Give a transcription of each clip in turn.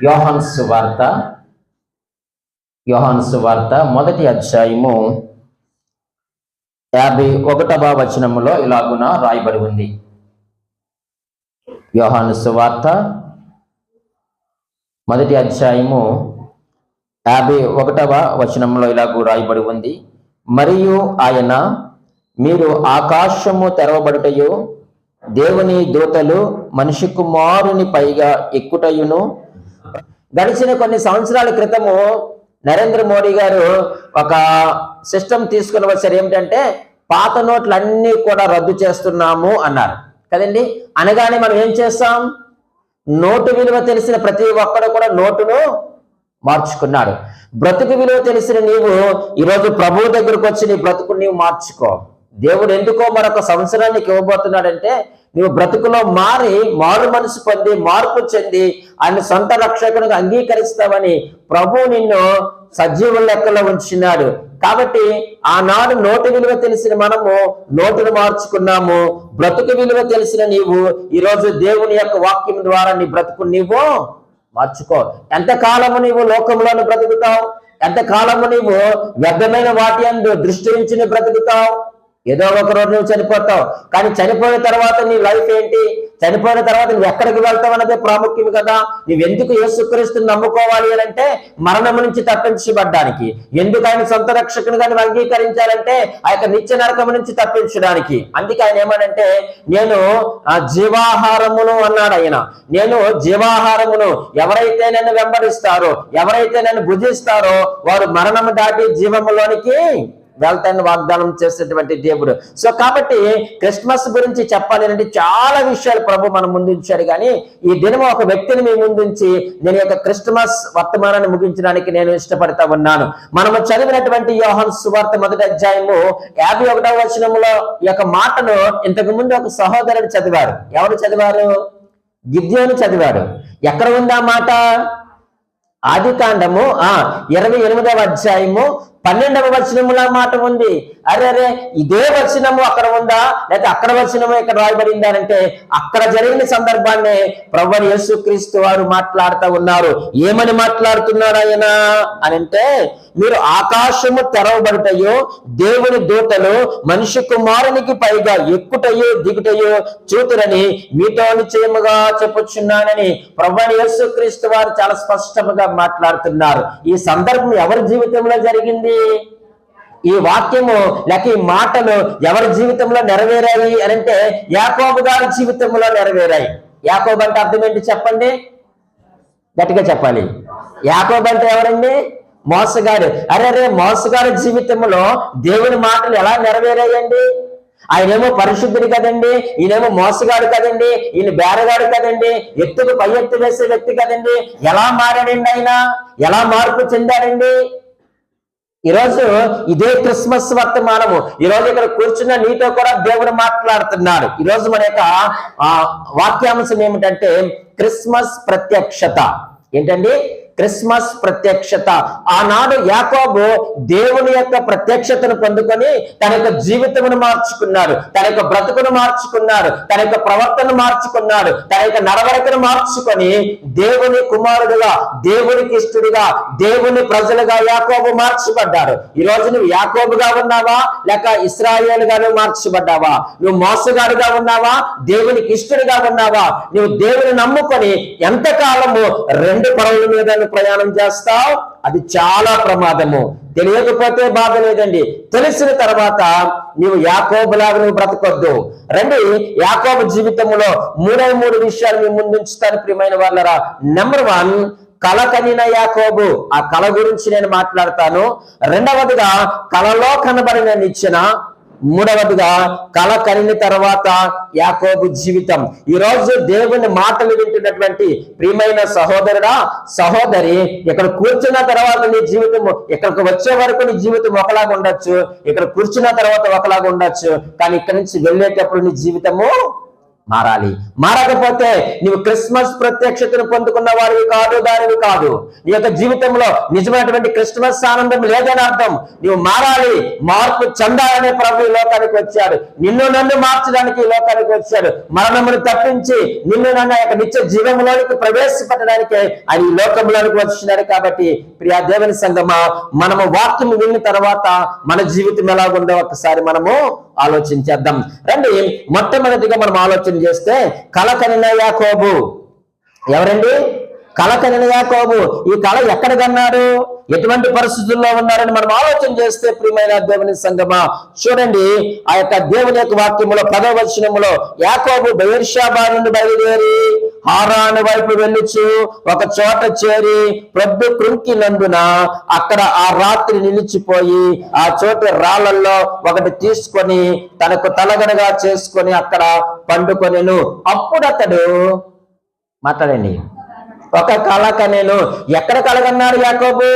యోహాను సువార్త మొదటి అధ్యాయము 51వ వచనములో ఇలాగున రాయబడి ఉంది. యోహాను సువార్త మొదటి అధ్యాయము 51వ వచనంలో ఇలాగూ రాయబడి ఉంది. మరియు ఆయన, మీరు ఆకాశము తెరవబడుటయు దేవుని దూతలు మనిషి కుమారుని పైగా ఎక్కుటయును. గడిచిన కొన్ని సంవత్సరాల క్రితము నరేంద్ర మోడీ గారు ఒక సిస్టమ్ తీసుకుని వచ్చారు. ఏమిటంటే పాత నోట్లన్నీ కూడా రద్దు చేస్తున్నాము అన్నారు కదండి. అనగానే మనం ఏం చేస్తాం? నోటు విలువ తెలిసిన ప్రతి ఒక్కడు కూడా నోటును మార్చుకున్నాడు. బ్రతుకు విలువ తెలిసిన నీవు ఈరోజు ప్రభువు దగ్గరకు వచ్చి నీ బ్రతుకు నీవు మార్చుకో. దేవుడు ఎందుకో మరొక సంవత్సరానికి ఇవ్వబోతున్నాడంటే నువ్వు బ్రతుకులో మారు మనసు పొంది మార్పు చెంది ఆయన సొంత రక్షకునిగా అంగీకరిస్తావని ప్రభు నిన్ను సజీవుల లెక్కలో ఉంచినాడు. కాబట్టి ఆనాడు నోటు విలువ తెలిసిన మనము నోటును మార్చుకున్నాము. బ్రతుకు విలువ తెలిసిన నీవు ఈరోజు దేవుని యొక్క వాక్యం ద్వారా నీ బ్రతుకు నీవు మార్చుకో. ఎంతకాలము నీవు లోకంలోనే బ్రతుకుతావు? ఎంతకాలము నీవు వ్యర్థమైన వాటి అందు దృష్టి నుంచి బ్రతుకుతావు? ఏదో ఒక రోజు నువ్వు చనిపోతావు. కానీ చనిపోయిన తర్వాత నీ లైఫ్ ఏంటి? చనిపోయిన తర్వాత నువ్వు ఎక్కడికి వెళ్తావు అన్నదే ప్రాముఖ్యం కదా. నువ్వెందుకు యేసుక్రీస్తుని నమ్ముకోవాలి అని అంటే మరణం నుంచి తప్పించబడ్డానికి. ఎందుకు ఆయన సొంత రక్షకునిగా నువ్వు అంగీకరించాలంటే ఆ యొక్క నిత్య నరకం నుంచి తప్పించడానికి. అందుకే ఆయన ఏమనంటే నేను జీవాహారమును అన్నాడు. ఆయన నేను జీవాహారమును, ఎవరైతే నన్ను వెంబడిస్తారో, ఎవరైతే నన్ను భుజిస్తారో వారు మరణము దాటి జీవములోనికి వెళ్తాన్ని వాగ్దానం చేసేటువంటి దేవుడు. సో కాబట్టి క్రిస్మస్ గురించి చెప్పాలి అంటే చాలా విషయాలు ప్రభు మన ముందుంచాడు. కానీ ఈ దినం ఒక వ్యక్తిని మీ ముందుంచి నేను యొక్క క్రిస్మస్ వర్తమానాన్ని ముగించడానికి నేను ఇష్టపడతా ఉన్నాను. మనము చదివినటువంటి యోహాను సువార్త మొదటి అధ్యాయము 51వ వచనములో ఈ యొక్క మాటను ఇంతకు ముందు ఒక సహోదరుడు చదివారు. ఎవరు చదివారు? గిద్యోను చదివాడు. ఎక్కడ ఉంది ఆ మాట? ఆదికాండము 28వ అధ్యాయము 12వ వచనముల మాట ఉంది. అరే ఇదే వచనము అక్కడ ఉందా, లేకపోతే అక్కడ వచనము ఇక్కడ రాయబడిందా అంటే అక్కడ జరిగిన సందర్భాన్ని ప్రభువు యేసుక్రీస్తు వారు మాట్లాడుతూ ఉన్నారు. ఏమని మాట్లాడుతున్నారు ఆయన అని అంటే, మీరు ఆకాశము తెరవబడటయో దేవుని దూతలు మనిషి కుమారునికి పైగా ఎక్కుటయో దిగుటయో చూతురని మీతో నిశ్చయముగా చెప్పుచున్నానని ప్రభువు యేసుక్రీస్తు వారు చాలా స్పష్టంగా మాట్లాడుతున్నారు. ఈ సందర్భం ఎవరి జీవితంలో జరిగింది? ఈ వాక్యము లేక ఈ మాటలు ఎవరి జీవితంలో నెరవేరాయి అని అంటే యాకోబు గారి జీవితంలో నెరవేరాయి. యాకోబు అంటే అర్థం ఏంటి చెప్పండి? గట్టిగా చెప్పాలి. యాకోబు అంటే ఎవరండి? మోసగాడు. అరే మోసగాడి జీవితంలో దేవుని మాటలు ఎలా నెరవేరాయండి? ఆయనేమో పరిశుద్ధుడు కదండి, ఈయనేమో మోసగాడు కదండి, ఈయన బేరగాడు కదండి, ఎత్తుకు పై ఎత్తు వేసే వ్యక్తి కదండి. ఎలా మారాడండి ఆయన? ఎలా మార్పు చెందాడండి? ఈరోజు ఇదే క్రిస్మస్ వర్తమానము. ఈరోజు ఇక్కడ కూర్చున్న నీతో కూడా దేవుడు మాట్లాడుతున్నాడు. ఈరోజు మన యొక్క వాక్యాంశం ఏమిటంటే క్రిస్మస్ ప్రత్యక్షత. ఏంటండి? క్రిస్మస్ ప్రత్యక్షత. ఆనాడు యాకోబు దేవుని యొక్క ప్రత్యక్షతను పొందుకొని తన యొక్క జీవితమును మార్చుకున్నాడు, తన యొక్క బ్రతుకును మార్చుకున్నాడు, తన యొక్క ప్రవర్తన మార్చుకున్నాడు, తన యొక్క నడవడికను మార్చుకొని దేవుని కుమారుడుగా, దేవునికి ఇష్టడుగా, దేవుని ప్రజలుగా యాకోబు మార్చబడ్డాడు. ఈరోజు నువ్వు యాకోబుగా ఉన్నావా లేక ఇశ్రాయేలుగా నువ్వు మార్చబడ్డావా? నువ్వు మోసగాడుగా ఉన్నావా? దేవునికి ఇష్టడుగా ఉన్నావా? నువ్వు దేవుని నమ్ముకొని ఎంతకాలము రెండు పరుల మీద ప్రయాణం చేస్తావు? అది చాలా ప్రమాదము. తెలియకపోతే బాధ లేదండి, తెలిసిన తర్వాత నీవు యాకోబులాగా నువ్వు బ్రతకొద్దు. రండి, యాకోబు జీవితంలో 3 విషయాలు మీ ముందుంచుతాను ప్రియమైన వాళ్ళరా. నెంబర్ 1, కల కనిన యాకోబు. ఆ కళ గురించి నేను మాట్లాడతాను. రెండవదిగా కలలో కనబడిన నిచ్చెన. మూడవదిగా కళ కనిన తర్వాత యాకోబు జీవితం. ఈరోజు దేవుని మాటలు వింటున్నటువంటి ప్రియమైన సహోదరుడా, సహోదరి, ఇక్కడ కూర్చున్న తర్వాత నీ జీవితం, ఇక్కడికి వచ్చే వరకు నీ జీవితం ఒకలాగా ఉండొచ్చు, ఇక్కడ కూర్చున్న తర్వాత ఒకలాగా ఉండొచ్చు, కానీ ఇక్కడి నుంచి వెళ్ళేటప్పుడు నీ జీవితము మారాలి. మారకపోతే నీవు క్రిస్మస్ ప్రత్యక్షతను పొందుకున్న వారివి కాదు, దానివి కాదు. నీ యొక్క జీవితంలో నిజమైనటువంటి క్రిస్మస్ ఆనందం లేదని అర్థం. నీవు మారాలి, మార్పు చెందాలనే ప్రభు ఈ లోకానికి వచ్చాడు. నిన్ను నన్ను మార్చడానికి ఈ లోకానికి వచ్చాడు. మరణమును తప్పించి నిన్ను నన్ను యొక్క నిత్య జీవంలోనికి ప్రవేశపెట్టడానికే ఆయన ఈ లోకంలోనికి వచ్చినాడు. కాబట్టి ప్రియా దేవుని సంగమా, మనము వాక్యం విన్న తర్వాత మన జీవితం ఎలాగుందో ఒకసారి మనము ఆలోచించేద్దాం. రండి, మొట్టమొదటిగా మనం ఆలోచన చేస్తే కల కనిన యాకోబు. ఎవరండి? కల కనిన యాకోబు. ఈ కళ ఎక్కడ కన్నాడు, ఎటువంటి పరిస్థితుల్లో ఉన్నారని మనం ఆలోచన చేస్తే ప్రియమైన దేవుని సంగమా, చూడండి ఆ యొక్క దేవుని యొక్క వాక్యములో 10వ వచనములో, యాకోబు బెయేర్షెబా నుండి బయలుదేరి హారాను వైపు వెళ్ళుచు ఒక చోట చేరి ప్రొద్దు కృంకినందున అక్కడ ఆ రాత్రి నిలిచిపోయి ఆ చోట రాళ్లలో ఒకటి తీసుకొని తనకు తలగడగా చేసుకొని అక్కడ పండుకొనెను. అప్పుడు అతడు మాట్లాడండి, ఒక కల కనెను. ఎక్కడ కలగన్నాడు యాకోబు?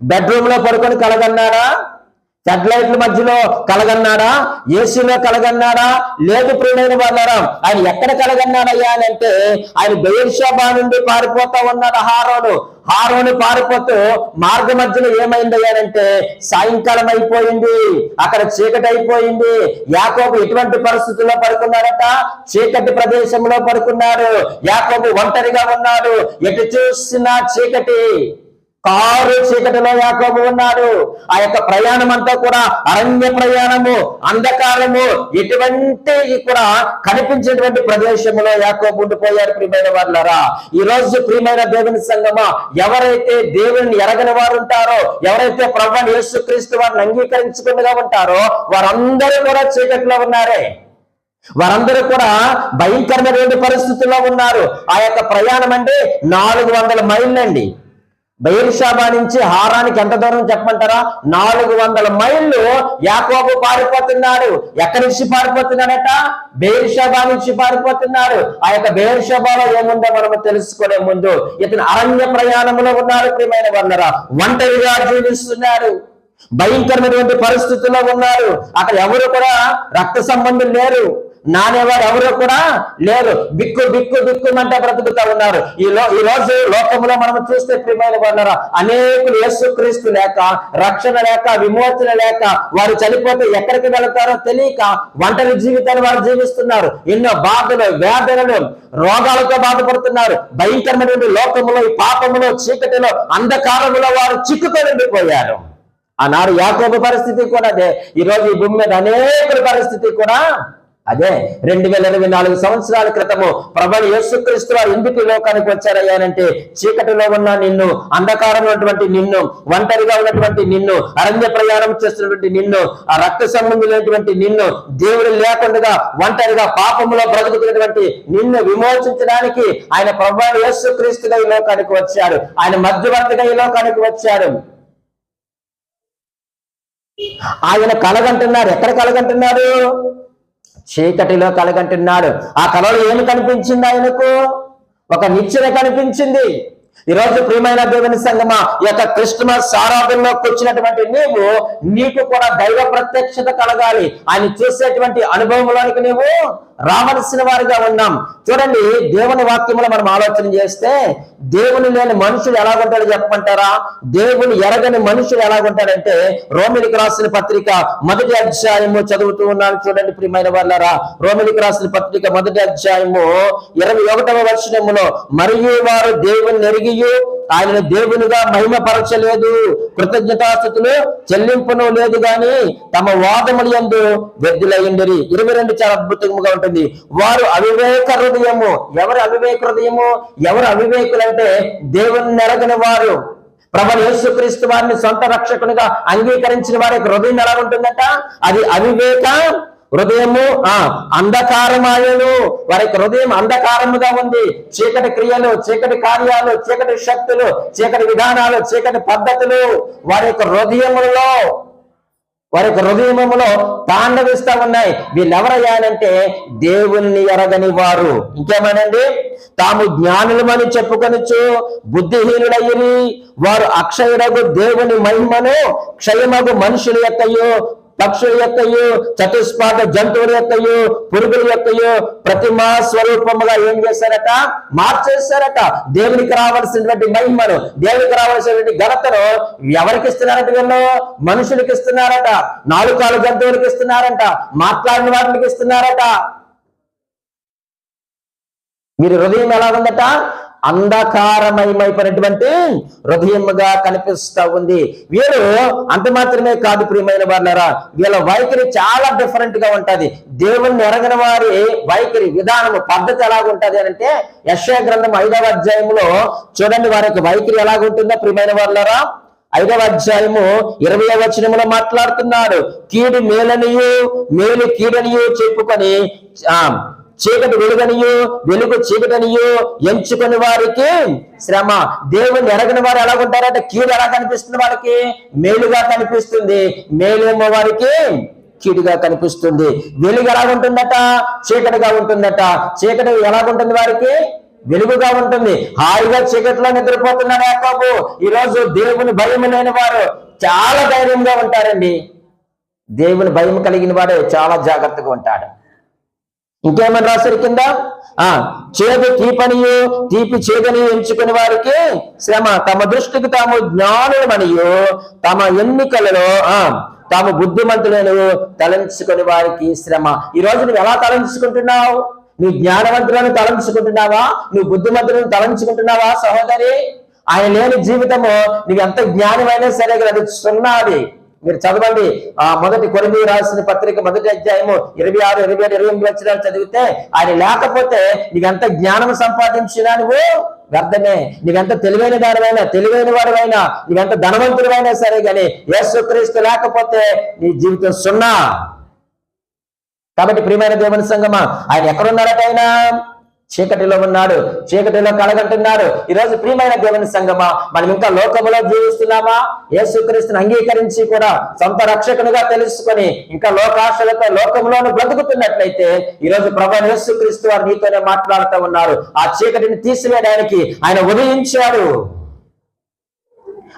బెడ్రూమ్ లో పడుకొని కలగన్నాడా? సెటిలైట్ల మధ్యలో కలగన్నాడా? ఏసీలో కలగన్నాడా? లేదు ప్రియమైన వాళ్ళారా. ఆయన ఎక్కడ కలగన్నాడయ్యా అని అంటే, ఆయన బెయేర్షెబా నుండి పారిపోతా ఉన్నాడు హారోను పారిపోతూ మార్గ మధ్యలో ఏమైందయ్యానంటే, సాయంకాలం అయిపోయింది, అక్కడ చీకటి అయిపోయింది. యాకోబు ఎటువంటి పరిస్థితుల్లో పడుకున్నాడట? చీకటి ప్రదేశంలో పడుకున్నాడు. యాకోబు ఒంటరిగా ఉన్నాడు. ఎటు చూసినా చీకటి, కారు చీకటిలో యాకోబు ఉన్నాడు. ఆ యొక్క ప్రయాణం అంతా కూడా అరణ్య ప్రయాణము, అంధకారము, ఎటువంటి కూడా కనిపించేటువంటి ప్రదేశంలో యాకోబు ఉండిపోయారు. ప్రియమైన వాళ్ళరా, ఈ రోజు ప్రియమైన దేవుని సంగమా, ఎవరైతే దేవుని ఎరగని వారు ఉంటారో, ఎవరైతే ప్రభువైన యేసుక్రీస్తు వారిని అంగీకరించకుండా ఉంటారో, వారందరూ కూడా చీకటిలో ఉన్నారే. వారందరూ కూడా భయంకరమైనటువంటి పరిస్థితుల్లో ఉన్నారు. ఆ యొక్క ప్రయాణం అంటే 400 మైళ్ళు అండి. బెయేర్షెబా నుంచి హారానికి ఎంత దూరం చెప్పమంటారా? 400 మైళ్ళు యాకోబు పారిపోతున్నాడు. ఎక్కడి నుంచి పారిపోతున్నాడట? బెయేర్షెబా నుంచి పారిపోతున్నాడు. ఆ యొక్క బెయేర్షెబాలో ఏముందో మనము తెలుసుకునే ముందు ఇతను అరణ్య ప్రయాణంలో ఉన్నాడు. ప్రియమైన వాళ్ళరా, ఒంటరిగా జీవిస్తున్నాడు. భయంకరమైనటువంటి పరిస్థితుల్లో ఉన్నారు. అక్కడ ఎవరు కూడా రక్త సంబంధం లేరు, నానేవారు ఎవరు కూడా లేరు. బిక్కు బిక్కు బిక్కుమంటే బ్రతుకుతా ఉన్నారు. ఈ రోజు లోకంలో మనం చూస్తే ప్రియమైన వాళ్ళరా, అనేకులు యేసుక్రీస్తు లేక, రక్షణ లేక, విమోచన లేక, వారు చనిపోతే ఎక్కడికి వెళతారో తెలియక ఒంటరి జీవితాన్ని వారు జీవిస్తున్నారు. ఎన్నో బాధలు, వేదనలు, రోగాలతో బాధపడుతున్నారు. భయంకరమైనటువంటి లోకములో, ఈ పాపములో, చీకటిలో, అంధకారములో వారు చిక్కుకొని ఉండిపోయారు. ఆనాడు యాకోబు పరిస్థితి కూడా అదే. ఈ రోజు ఈ భూమి మీద అనేకుల పరిస్థితి కూడా అదే. 2024 సంవత్సరాల క్రితము ప్రభువైన యేసుక్రీస్తు వారు ఎందుకు లోకానికి వచ్చారయ్యానంటే, చీకటిలో ఉన్న నిన్ను, అంధకారంలో ఉన్నటువంటి నిన్ను, ఒంటరిగా ఉన్నటువంటి నిన్ను, అరణ్య ప్రయాణం చేస్తున్నటువంటి నిన్ను, ఆ రక్త సంబంధులైనటువంటి నిన్ను, దేవుడు లేకుండా ఒంటరిగా పాపములో బ్రతుకుతున్నటువంటి నిన్ను విమోచించడానికి ఆయన ప్రభువైన యేసుక్రీస్తుగా ఈ లోకానికి వచ్చాడు. ఆయన మధ్యవర్తిగా ఈ లోకానికి వచ్చాడు. ఆయన కలగంటున్నాడు. ఎక్కడ కలగంటున్నాడు? చీకటిలో కలగంటున్నాడు. ఆ కలలో ఏమి కనిపించింది? ఆయనకు ఒక నిచ్చెన కనిపించింది. ఈరోజు ప్రియమైన దేవుని సంగమా, ఈ యొక్క క్రిస్మస్ ఆరాధనలోకి వచ్చినటువంటి నీకు కూడా దైవ ప్రత్యక్షత కలగాలి. ఆయన చూసేటువంటి అనుభవంలోనికి నీవు రావలసిన వారిగా ఉన్నాం. చూడండి, దేవుని వాక్యంలో మనం ఆలోచన చేస్తే, దేవుని లేని మనుషులు ఎలాగుంటాడో చెప్పమంటారా? దేవుని ఎరగని మనుషులు ఎలాగుంటాడంటే, రోమిలికి రాసిన పత్రిక 1వ అధ్యాయము చదువుతూ ఉన్నాను. చూడండి ప్రియమైన వాళ్ళారా, రోమిలికి రాసిన పత్రిక 1వ అధ్యాయము 21వ వచనములో, మరియు వారు దేవుని ఎరిగి ఆయనను దేవునిగా మహిమపరచలేదు, కృతజ్ఞతాస్తుతులు చెల్లింపును లేదు గాని తమ వాదములు యందు వ్యర్థులయ్యుండిరి. 22 చాలా అద్భుతంగా ఉంటుంది. వారు అవివేక హృదయము. ఎవరు అవివేక హృదయము? ఎవరు అవివేకులంటే దేవుని ఎరగని వారు. ప్రభువైన యేసుక్రీస్తు వారిని సొంత రక్షకునిగా అంగీకరించిన వారి హృదయం ఎలా ఉంటుందట? అది అవివేక హృదయము, అంధకారమాయను. వారి హృదయం అంధకారముగా ఉంది. చీకటి క్రియలు, చీకటి కార్యాలు, చీకటి శక్తులు, చీకటి విధానాలు, చీకటి పద్ధతులు వారి యొక్క హృదయములో తాండవిస్తా ఉన్నాయి. వీళ్ళెవరయ్యానంటే దేవుణ్ణి ఎరగని వారు. ఇంకేమనండి? తాము జ్ఞానులమని చెప్పుకొనొచ్చు బుద్ధిహీనులయ్యి వారు అక్షయుడగు దేవుని మహిమను క్షయమగు మనుషుల యొక్కయు పక్షుల యొక్కయు, చతుష్పాద జంతువుల యొక్కయు, పురుగుల యొక్కయు ప్రతిమా స్వరూపముగా ఏం చేశారట? మార్చేశారట. దేవునికి రావాల్సినటువంటి మహిమను, దేవునికి రావాల్సినటువంటి ఘనతను ఎవరికి ఇస్తున్నారట? వీళ్ళు మనుషులకి ఇస్తున్నారట, నాలుకాలు జంతువులకి ఇస్తున్నారట, మాట్లాడిన వాటికి ఇస్తున్నారట. మీరు హృదయం ఎలా ఉందట? అంధకారమయమైపోయినటువంటి హృదయముగా కనిపిస్తా ఉంది. వీళ్ళు అంత మాత్రమే కాదు ప్రియమైన వాళ్ళారా, వీళ్ళ వైఖరి చాలా డిఫరెంట్ గా ఉంటది. దేవుణ్ణి ఎరగని వారి వైఖరి విధానము పద్ధతి ఎలాగుంటది అని అంటే, యెషయా గ్రంథం 5వ అధ్యాయంలో చూడండి వారి యొక్క వైఖరి ఎలాగుంటుందో ప్రియమైన వాళ్ళారా. 5వ అధ్యాయము 20వ వచనములో మాట్లాడుతున్నాడు. కీడు మేలనియు, మేలు కీడనియు చెప్పుకొని చీకటి వెలుగనియు, వెలుగు చీకటనియు ఎంచుకుని వారికి శ్రమ. దేవుని ఎరగని వారు ఎలా ఉంటారంటే, కీడు ఎలా కనిపిస్తుంది వారికి? మేలుగా కనిపిస్తుంది. మేలేమో వారికి కీడుగా కనిపిస్తుంది. వెలుగు ఎలా ఉంటుందట? చీకటిగా ఉంటుందట. చీకటి ఎలాగుంటుంది వారికి? వెలుగుగా ఉంటుంది. హాయిగా చీకటిలో నిద్రపోతున్నాడు యాకోబు. ఈరోజు దేవుని భయం లేని వారు చాలా ధైర్యంగా ఉంటారండి. దేవుని భయం కలిగిన వాడు చాలా జాగ్రత్తగా ఉంటాడు. ఇంకేమని రాశారు కింద? చేదు తీపనియు, తీపి చేదని ఎంచుకుని వారికి శ్రమ. తమ దృష్టికి తాము జ్ఞానులమనియు, తమ ఎన్నికలలో తాము బుద్ధిమంతులను తలంచుకుని వారికి శ్రమ. ఈ రోజు నువ్వు ఎలా తలంచుకుంటున్నావు? నువ్వు జ్ఞానవంతులను తలంచుకుంటున్నావా? నువ్వు బుద్ధిమంతులను తలంచుకుంటున్నావా సహోదరి? ఆయన లేని జీవితము నువ్వు ఎంత జ్ఞానమైనా సరే అది సున్నాది. మీరు చదవండి, మొదటి కొరింథీ రాసిన పత్రిక 1వ అధ్యాయము 26, 27, 28 వచనాలు చదివితే, ఆయన లేకపోతే నీకెంత జ్ఞానం సంపాదించినా నువ్వు వ్యర్థమే. నీవెంత తెలివైన దానివైనా, తెలివైన వాడివైనా, నీవెంత ధనవంతుడివైనా సరే గాని యేసుక్రీస్తు లేకపోతే నీ జీవితం సున్నా. కాబట్టి ప్రియమైన దేవుని సంగమా, ఆయన ఎక్కడున్నాడట? ఆయన చీకటిలో ఉన్నాడు, చీకటిలో కలగంటున్నాడు. ఈరోజు ప్రియమైన దేవుని సంగమా, మనం ఇంకా లోకములో జీవిస్తున్నామా? యేసుక్రీస్తుని అంగీకరించి కూడా సొంత రక్షకునిగా తెలుసుకొని ఇంకా లోకాశలతో లోకంలోను బ్రతుకుతున్నట్లయితే ఈరోజు ప్రభువైన యేసుక్రీస్తు వారు నీతోనే మాట్లాడుతూ ఉన్నారు. ఆ చీకటిని తీసివేయడానికి ఆయన ఉదయించాడు.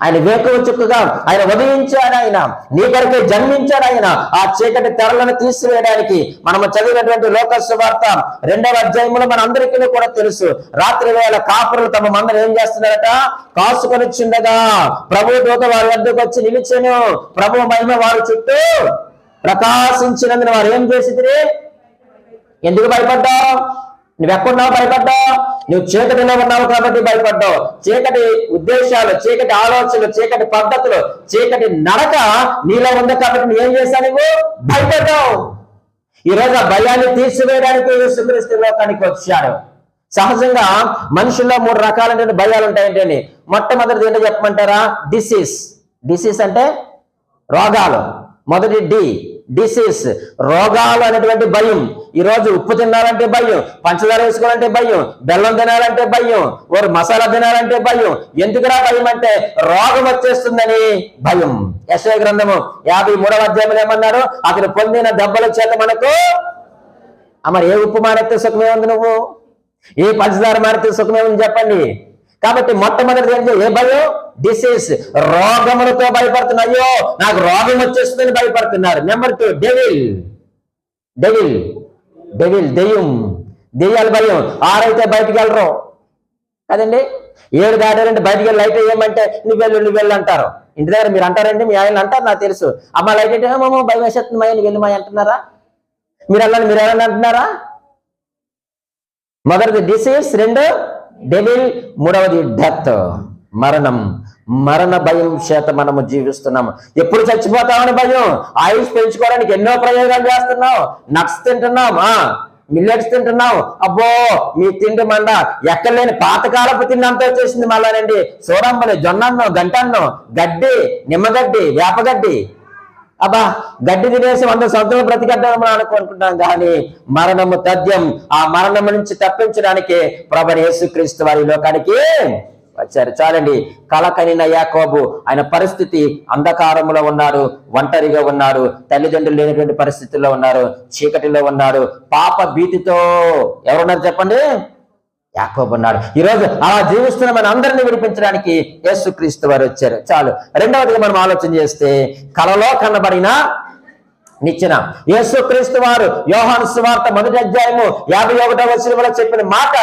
ఆయన వేకువ చుక్కగా ఆయన ఉదయించాడు. ఆయన నీ కొరకే జన్మించాడు. ఆయన ఆ చీకటి తెరలను తీసివేయడానికి. మనము చదివినటువంటి లోక సువార్త 2వ అధ్యాయంలో మన అందరికీ కూడా తెలుసు. రాత్రి వేళ కాపురులు తమ మందను ఏం చేస్తున్నారట? కాసుకొని చుండగా ప్రభు దూత వారి వద్దకు వచ్చి నిలిచెను. ప్రభు మహిమ వారి చుట్టూ ప్రకాశించినందున వారు ఏం చేసిరి? ఎందుకు భయపడ్డావు? నువ్వెక్కడున్నావు? భయపడ్డావు. నువ్వు చీకటిలో ఉన్నావు కాబట్టి భయపడ్డావు. చీకటి ఉద్దేశాలు, చీకటి ఆలోచనలు, చీకటి పద్ధతులు, చీకటి నడక నీలో ఉంది కాబట్టి నువ్వేం చేశావు? నువ్వు భయపడ్డావు. ఈరోజు ఆ భయాన్ని తీసివేయడానికి యేసుక్రీస్తు లోకానికి వచ్చాడు. సహజంగా మనుషుల్లో 3 రకాలైన భయాలు ఉంటాయంటే, మొట్టమొదటిది ఏంటో చెప్పమంటారా? డిసీజ్ అంటే రోగాలు. మొదటి డిసీజ్, రోగాలు అనేటువంటి భయం. ఈరోజు ఉప్పు తినాలంటే భయం, పంచదార వేసుకోవాలంటే భయం, బెల్లం తినాలంటే భయం, ఓరు మసాలా తినాలంటే భయం. ఎందుకురా భయం అంటే రోగం వచ్చేస్తుందని భయం. యెషయా గ్రంథము 53వ అధ్యాయంలో ఏమన్నారు? అతను పొందిన దెబ్బల చేత మనకు. మరి ఏ ఉప్పు మారితే సుఖమే ఉంది? నువ్వు ఏ పంచదార మారితే సుఖమే ఉంది చెప్పండి. కాబట్టి మొట్టమొదటి ఏ భయం? డిసీజ్, రోగములతో భయపడుతున్నా. అయ్యో నాకు రోగం వచ్చేస్తుందని భయపడుతున్నారు. నెంబర్ 2 దెయ్యాల భయం. 6 అయితే బయటికి వెళ్ళరు కదండి. 7 దాటారంటే బయటికి వెళ్ళి లైట్ వేయమంటే నువ్వు వెళ్ళు అంటారు. ఇంటి దగ్గర మీరు అంటారండి, మీ ఆయన అంటారు, నాకు తెలుసు. అమ్మ లైట్ అయితే ఏమో భయం వేసేస్తుంది, మా వెళ్ళి మా అంటున్నారా? మీరు వెళ్ళండి అంటున్నారా? మొదటిది డిసీజ్, 2 డెవిల్, 3వది డెత్, మరణ భయం చేత మనము జీవిస్తున్నాము. ఎప్పుడు చచ్చిపోతామని భయం. ఆయుష్ పెంచుకోవడానికి ఎన్నో ప్రయోగాలు చేస్తున్నావు. నట్స్ తింటున్నాం, మిల్లెట్స్ తింటున్నాం. అబ్బో మీ తిండి మండ ఎక్కడలేని పాతకాలపు తిండి అంతా వచ్చేసింది మళ్ళానండి. సోరంబలి, జొన్నన్నం, గంటన్నం, గడ్డి, నిమ్మగడ్డి, వేపగడ్డి. అబ్బా గడ్డి తినేసి 100 సంవత్సరాలు బ్రతికేద్దామని అనుకుంటున్నాం. కానీ మరణము తథ్యం. ఆ మరణము నుంచి తప్పించడానికి ప్రభువైన యేసుక్రీస్తు వారి లోకానికి వచ్చారు. చాలండి. కలకనిన యాకోబు, ఆయన పరిస్థితి అంధకారంలో ఉన్నారు, ఒంటరిగా ఉన్నారు, తల్లిదండ్రులు లేనటువంటి పరిస్థితుల్లో ఉన్నారు, చీకటిలో ఉన్నారు, పాప భీతితో. ఎవరున్నారు చెప్పండి? యాకోబు ఉన్నాడు. ఈరోజు అలా జీవిస్తున్న మన అందరినీ విడిపించడానికి యేసుక్రీస్తు వారు వచ్చారు. చాలు. రెండవదిగా మనం ఆలోచన చేస్తే, కలలో కనబడిన నిచ్చెన. యేసుక్రీస్తు వారు యోహాను సువార్త 1వ అధ్యాయము 51వ వచనంలో చెప్పిన మాట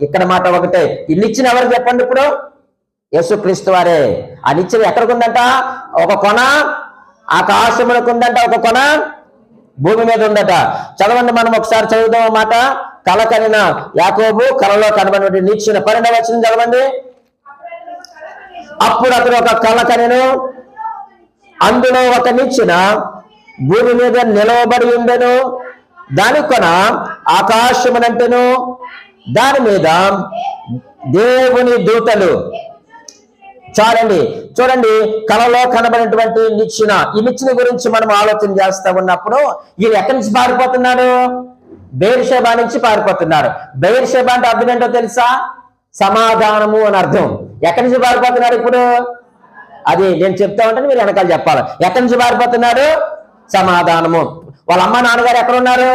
ఇక్కడ మాట ఒకటే. ఈ నిచ్చెన ఎవరు చెప్పండి ఇప్పుడు? యేసుక్రీస్తు వారే. ఆ నిచ్చెన ఎక్కడికి ఉందంట? ఒక కొన ఆకాశములకు ఉందంట, ఒక కొన భూమి మీద ఉందట. చదవండి, మనం ఒకసారి చదువుదాం మాట. కల కనిన యాకోబు కలలో కనబడిన నిచ్చెన. 12వ వచనం చదవండి. అప్పుడు అతను ఒక కల కనెను, అందులో ఒక నిచ్చెన భూమి మీద నిలవబడి ఉండెను, దాని కొన ఆకాశమునంటెను, దాని మీద దేవుని దూతలు. చూడండి, కలలో కనబడినటువంటి నిచ్చెన. ఈ నిచ్చెన గురించి మనం ఆలోచన చేస్తా ఉన్నప్పుడు ఈయన ఎక్కడి నుంచి పారిపోతున్నాడు? బెయేర్షెబా నుంచి పారిపోతున్నాడు. బెయేర్షెబా అంటే అర్థం ఏంటో తెలుసా? సమాధానము అని అర్థం. ఎక్కడి నుంచి పారిపోతున్నాడు ఇప్పుడు? అది నేను చెప్తా ఉంటాను, మీరు వెనకాల చెప్పాలి. ఎక్కడి నుంచి పారిపోతున్నాడు? సమాధానము. వాళ్ళ అమ్మ నాన్నగారు ఎక్కడ ఉన్నారు?